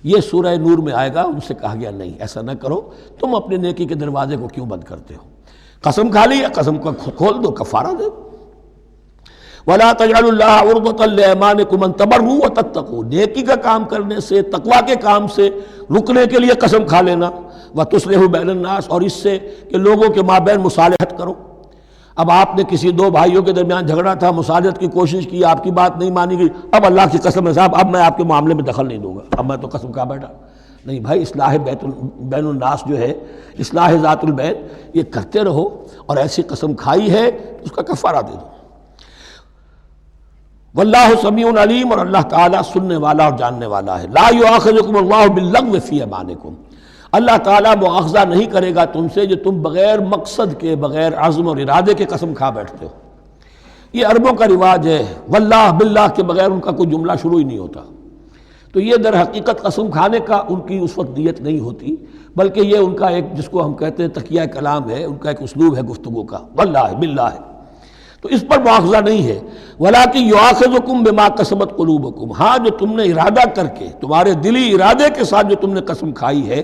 یہ سورہ نور میں آئے گا، ان سے کہا گیا نہیں ایسا نہ کرو، تم اپنے نیکی کے دروازے کو کیوں بند کرتے ہو؟ قسم کھا لی، قسم کو کھول دو، کفارہ دے دو۔ وَلَا تَجْعَلُوا اللَّهَ عُرْضَةً لِأَيْمَانِكُمْ أَن تَبَرُّوا وَتَتَّقُوا، نیکی کا کام کرنے سے، تقوی کے کام سے رکنے کے لیے قسم کھا لینا۔ وَتُصْلِحُوا بَيْنَ النَّاسِ، اور اس سے کہ لوگوں کے مابین مصالحت کرو۔ اب آپ نے کسی دو بھائیوں کے درمیان جھگڑا تھا، مصالحت کی کوشش کی، آپ کی بات نہیں مانی گئی، اب اللہ کی قسم ہے صاحب اب میں آپ کے معاملے میں دخل نہیں دوں گا، اب میں تو قسم کھا بیٹھا۔ نہیں بھائی، اصلاح بین الناس جو ہے، اصلاح ذات البین، یہ کرتے رہو، اور ایسی قسم کھائی ہے اس کا کفارہ دے دو۔ واللہ سمیع علیم، اور اللہ تعالیٰ سننے والا اور جاننے والا ہے۔ لا یؤاخذکم اللہ باللغو فی ایمانکم، اللہ تعالیٰ مؤاخذہ نہیں کرے گا تم سے جو تم بغیر مقصد کے، بغیر عزم اور ارادے کے قسم کھا بیٹھتے ہو۔ یہ عربوں کا رواج ہے، واللہ باللہ کے بغیر ان کا کوئی جملہ شروع ہی نہیں ہوتا۔ تو یہ در حقیقت قسم کھانے کا ان کی اس وقت نیت نہیں ہوتی، بلکہ یہ ان کا ایک جس کو ہم کہتے ہیں تقیہ کلام ہے، ان کا ایک اسلوب ہے گفتگو کا، واللہ باللہ ہے، تو اس پر مؤاخذہ نہیں ہے۔ وَلَٰكِن يُؤَاخِذُكُم بِمَا كَسَبَتْ قُلُوبُكُم، ہاں جو تم نے ارادہ کر کے، تمہارے دلی ارادے کے ساتھ جو تم نے قسم کھائی ہے،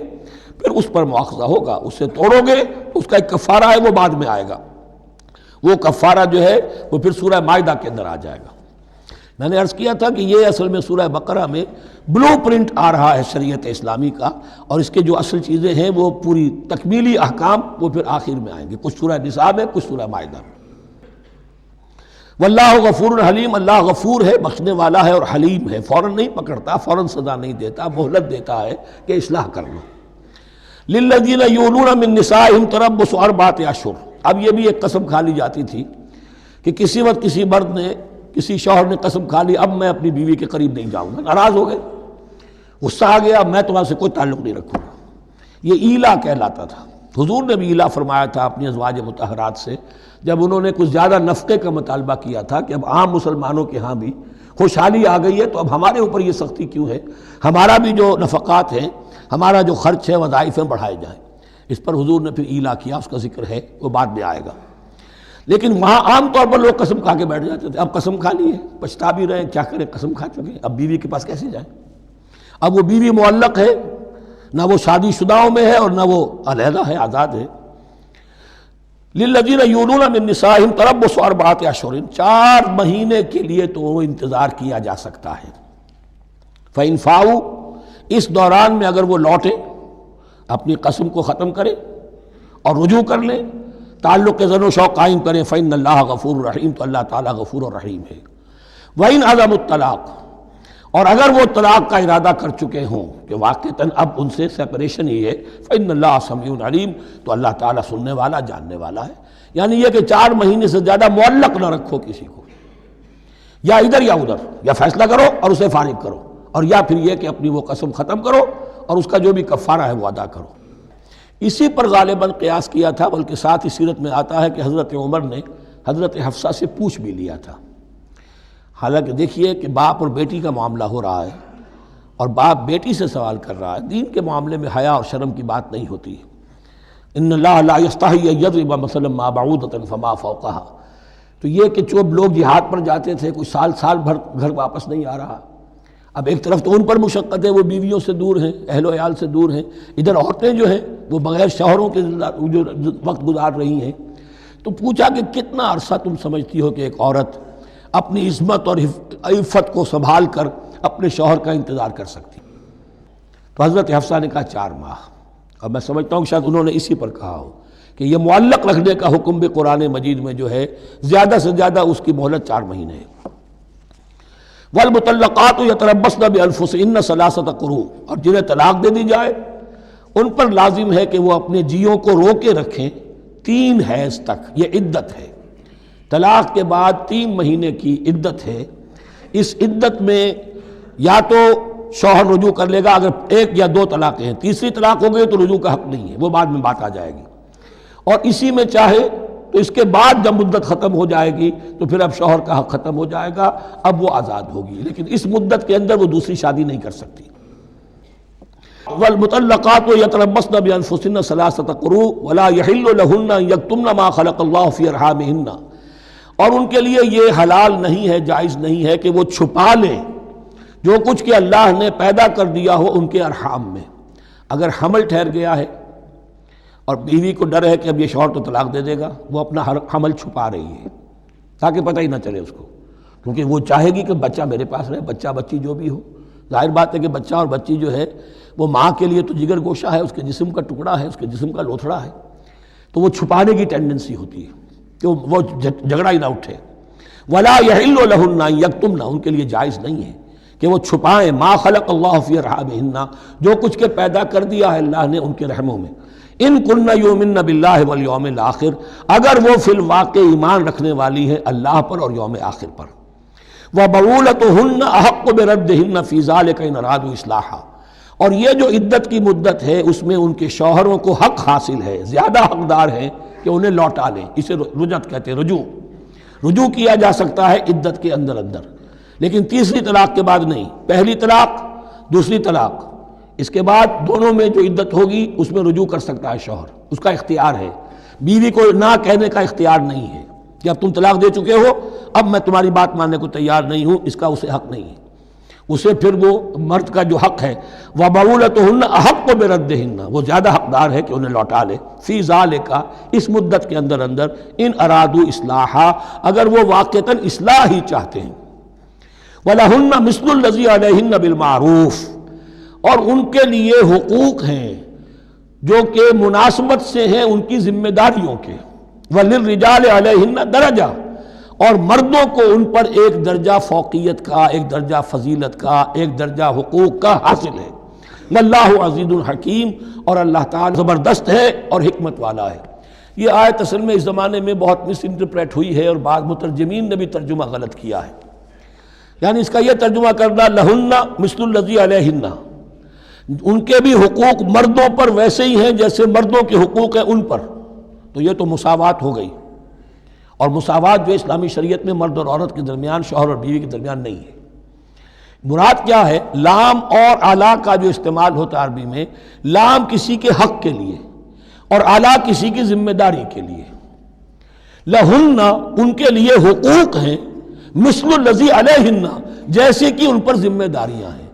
پھر اس پر مؤاخذہ ہوگا۔ اسے توڑو گے تو اس کا ایک کفارہ ہے، وہ بعد میں آئے گا۔ وہ کفارہ جو ہے وہ پھر سورہ مائدہ کے اندر آ جائے گا۔ میں نے عرض کیا تھا کہ یہ اصل میں سورہ بقرہ میں بلو پرنٹ آ رہا ہے شریعت اسلامی کا، اور اس کے جو اصل چیزیں ہیں وہ پوری تکمیلی احکام وہ پھر آخر میں آئیں گے، کچھ سورہ نساء میں، کچھ سورہ مائدہ میں۔ واللہ غفور حلیم، اللہ غفور ہے، بخشنے والا ہے اور حلیم ہے، فوراً نہیں پکڑتا، فوراً سزا نہیں دیتا، مہلت دیتا ہے کہ اصلاح کر لو۔ للذین یولون من نسائہم تربص اربعۃ اشہر، اب یہ بھی ایک قسم کھا لی جاتی تھی کہ کسی وقت کسی مرد نے، کسی شوہر نے قسم کھا لی اب میں اپنی بیوی کے قریب نہیں جاؤں گا، ناراض ہو گئے، غصہ آ گیا، میں تمہارے سے کوئی تعلق نہیں رکھوں گا، یہ ایلا کہلاتا تھا۔ حضور نے بھی ایلا فرمایا تھا اپنی ازواج مطہرات سے جب انہوں نے کچھ زیادہ نفقے کا مطالبہ کیا تھا کہ اب عام مسلمانوں کے ہاں بھی خوشحالی آ گئی ہے تو اب ہمارے اوپر یہ سختی کیوں ہے، ہمارا بھی جو نفقات ہیں، ہمارا جو خرچ ہے، وظائف ہیں، بڑھائے جائیں۔ اس پر حضور نے پھر ایلا کیا، اس کا ذکر ہے، وہ بعد میں آئے گا۔ لیکن وہاں عام طور پر لوگ قسم کھا کے بیٹھ جاتے تھے، اب قسم کھا لی ہے، پچھتا بھی رہے، کیا کریں، قسم کھا چکے، اب بیوی کے پاس کیسے جائیں؟ اب وہ بیوی معلق ہے، نہ وہ شادی شداؤں میں ہے اور نہ وہ علیحدہ ہے، آزاد ہے۔ للذین یولون من نسائہم تربص اربعۃ اشہر، 4 مہینے کے لیے تو وہ انتظار کیا جا سکتا ہے۔ فإن فاؤوا، اس دوران میں اگر وہ لوٹیں، اپنی قسم کو ختم کریں اور رجوع کر لیں، تعلق زن و شوق قائم کریں فإن اللہ غفور رحیم، تو اللہ تعالیٰ غفور و رحیم ہے۔ وإن عزموا الطلاق، اور اگر وہ طلاق کا ارادہ کر چکے ہوں کہ واقعتاً اب ان سے سیپریشن ہی ہے، فإن اللہ سمیع علیم، تو اللہ تعالیٰ سننے والا جاننے والا ہے۔ یعنی یہ کہ 4 مہینے سے زیادہ معلق نہ رکھو کسی کو، یا ادھر یا ادھر، یا فیصلہ کرو اور اسے فارغ کرو، اور یا پھر یہ کہ اپنی وہ قسم ختم کرو اور اس کا جو بھی کفارہ ہے وہ ادا کرو۔ اسی پر غالباً قیاس کیا تھا، بلکہ ساتھ ہی سیرت میں آتا ہے کہ حضرت عمر نے حضرت حفصہ سے پوچھ بھی لیا تھا۔ حالانکہ دیکھیے کہ باپ اور بیٹی کا معاملہ ہو رہا ہے، اور باپ بیٹی سے سوال کر رہا ہے، دین کے معاملے میں حیا اور شرم کی بات نہیں ہوتی۔ ان اللہ لا یستحی ان یضرب مثلا ما بعوضۃ فما فوقها، تو یہ کہ جو لوگ جہاد پر جاتے تھے، کوئی سال بھر گھر واپس نہیں آ رہا، اب ایک طرف تو ان پر مشقت ہے، وہ بیویوں سے دور ہیں، اہل و عیال سے دور ہیں، ادھر عورتیں جو ہیں وہ بغیر شوہروں کے جو وقت گزار رہی ہیں۔ تو پوچھا کہ کتنا عرصہ تم سمجھتی ہو کہ ایک عورت اپنی عصمت اور عفت کو سنبھال کر اپنے شوہر کا انتظار کر سکتی؟ تو حضرت حفصہ نے کہا 4 ماہ، اور میں سمجھتا ہوں کہ شاید انہوں نے اسی پر کہا ہو کہ یہ معلق رکھنے کا حکم بھی قرآن مجید میں جو ہے زیادہ سے زیادہ اس کی مہلت 4 مہینے ہے۔ والمطلقات یتربصن بانفسهن 3 قروء، اور جنہیں طلاق دے دی جائے ان پر لازم ہے کہ وہ اپنے جیوں کو روکے رکھیں 3 حیض تک، یہ عدت ہے۔ طلاق کے بعد 3 مہینے کی عدت ہے۔ اس عدت میں یا تو شوہر رجوع کر لے گا اگر 1 یا 2 طلاقیں ہیں، تیسری طلاق ہو گئی تو رجوع کا حق نہیں ہے، وہ بعد میں بات آ جائے گی، اور اسی میں چاہے تو اس کے بعد جب مدت ختم ہو جائے گی تو پھر اب شوہر کا حق ختم ہو جائے گا، اب وہ آزاد ہوگی، لیکن اس مدت کے اندر وہ دوسری شادی نہیں کر سکتی۔ والمطلقات یتربصن بانفسهن 3 قروء ولا يحل لهن ان يكتمن ما خلق الله في ارحامهن، اور ان کے لیے یہ حلال نہیں ہے، جائز نہیں ہے کہ وہ چھپا لیں جو کچھ کہ اللہ نے پیدا کر دیا ہو ان کے ارحام میں۔ اگر حمل ٹھہر گیا ہے اور بیوی کو ڈر ہے کہ اب یہ شوہر تو طلاق دے دے گا، وہ اپنا حمل چھپا رہی ہے تاکہ پتہ ہی نہ چلے اس کو، کیونکہ وہ چاہے گی کہ بچہ میرے پاس رہے، بچہ بچی جو بھی ہو۔ ظاہر بات ہے کہ بچہ اور بچی جو ہے وہ ماں کے لیے تو جگر گوشہ ہے، اس کے جسم کا ٹکڑا ہے، اس کے جسم کا لوتھڑا ہے، تو وہ چھپانے کی ٹینڈنسی ہوتی ہے کہ وہ جھگڑا ہی نہ اٹھے۔ ولا يحل لهن ان يكتمن، ان کے لیے جائز نہیں ہے کہ وہ چھپائیں ما خلق اللہ فی ارحامہن، جو کچھ کہ پیدا کر دیا ہے اللہ نے ان کے رحموں میں۔ ان کن یؤمن باللہ والیوم الاخر، اگر وہ فی الواقع ایمان رکھنے والی ہیں اللہ پر اور یوم آخر پر۔ وبعولتهن احق بردہن فی ذلک ان ارادوا اصلاحا، اور یہ جو عدت کی مدت ہے اس میں ان کے شوہروں کو حق حاصل ہے، زیادہ حقدار ہیں کہ انہیں لوٹا لیں، اسے رجعت کہتے ہیں، رجوع کیا جا سکتا ہے عدت کے اندر، لیکن تیسری طلاق کے بعد نہیں۔ پہلی طلاق، دوسری طلاق، اس کے بعد دونوں میں جو عدت ہوگی اس میں رجوع کر سکتا ہے شوہر، اس کا اختیار ہے، بیوی کو نہ کہنے کا اختیار نہیں ہے کہ اب تم طلاق دے چکے ہو، اب میں تمہاری بات ماننے کو تیار نہیں ہوں، اس کا اسے حق نہیں ہے۔ اسے پھر وہ مرد کا جو حق ہے وَبَعُولَتُهُنَّ أَحَقُّ بِرَدِّهِنَّ، وہ زیادہ حقدار ہے کہ انہیں لوٹا لے، فی ذالک، اس مدت کے اندر ان ارادوا اصلاحا، اگر وہ واقعتاً اصلاح ہی چاہتے ہیں۔ وَلَهُنَّ مِثْلُ الَّذِي عَلَيْهِنَّ بِالْمَعْرُوفِ، اور ان کے لیے حقوق ہیں جو کہ مناسبت سے ہیں ان کی ذمہ داریوں کے۔ وَلِلرِّجَالِ عَلَيْهِنَّ دَرَجَةٌ، اور مردوں کو ان پر ایک درجہ فوقیت کا، ایک درجہ فضیلت کا، ایک درجہ حقوق کا حاصل ہے۔ واللہ عزیز الحکیم، اور اللہ تعالی زبردست ہے اور حکمت والا ہے۔ یہ آیت اصل میں اس زمانے میں بہت مس انٹرپریٹ ہوئی ہے، اور بعض مترجمین نے بھی ترجمہ غلط کیا ہے۔ یعنی اس کا یہ ترجمہ کرنا لہن مثل الذی علیہن، ان کے بھی حقوق مردوں پر ویسے ہی ہیں جیسے مردوں کے حقوق ہیں ان پر، تو یہ تو مساوات ہو گئی، اور مساوات جو اسلامی شریعت میں مرد اور عورت کے درمیان، شوہر اور بیوی کے درمیان نہیں ہے۔ مراد کیا ہے؟ لام اور اعلیٰ کا جو استعمال ہوتا ہے عربی میں، لام کسی کے حق کے لیے اور اعلیٰ کسی کی ذمہ داری کے لیے۔ لہن، ان کے لیے حقوق ہیں، مثل الذی علیہن، جیسے کہ ان پر ذمہ داریاں ہیں۔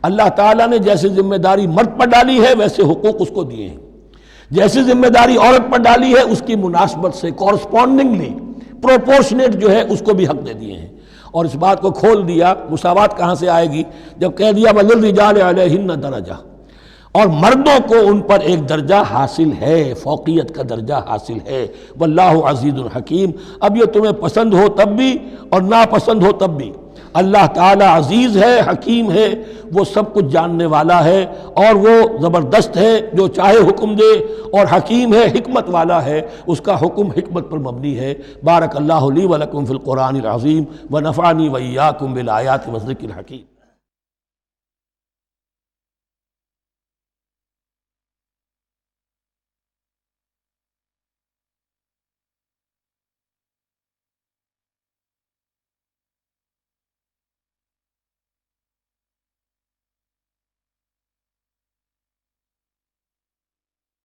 اللہ تعالیٰ نے جیسے ذمہ داری مرد پر ڈالی ہے ویسے حقوق اس کو دیے ہیں، جیسی ذمہ داری عورت پر ڈالی ہے اس کی مناسبت سے کورسپونڈنگلی پروپورشنیٹ جو ہے اس کو بھی حق دے دیے ہیں۔ اور اس بات کو کھول دیا، مساوات کہاں سے آئے گی؟ جب کہہ دیا وَلِلرِّجَالِ عَلَيْهِنَّ دَرَجَةٌ، اور مردوں کو ان پر ایک درجہ حاصل ہے، فوقیت کا درجہ حاصل ہے۔ واللہ عزیز الحکیم۔ اب یہ تمہیں پسند ہو تب بھی اور ناپسند ہو تب بھی، اللہ تعالیٰ عزیز ہے، حکیم ہے، وہ سب کچھ جاننے والا ہے، اور وہ زبردست ہے جو چاہے حکم دے، اور حکیم ہے، حکمت والا ہے، اس کا حکم حکمت پر مبنی ہے۔ بارک اللہ لی ولکم فی القرآن العظیم ونفعنی وإیاکم بالآیات والذکر الحکیم۔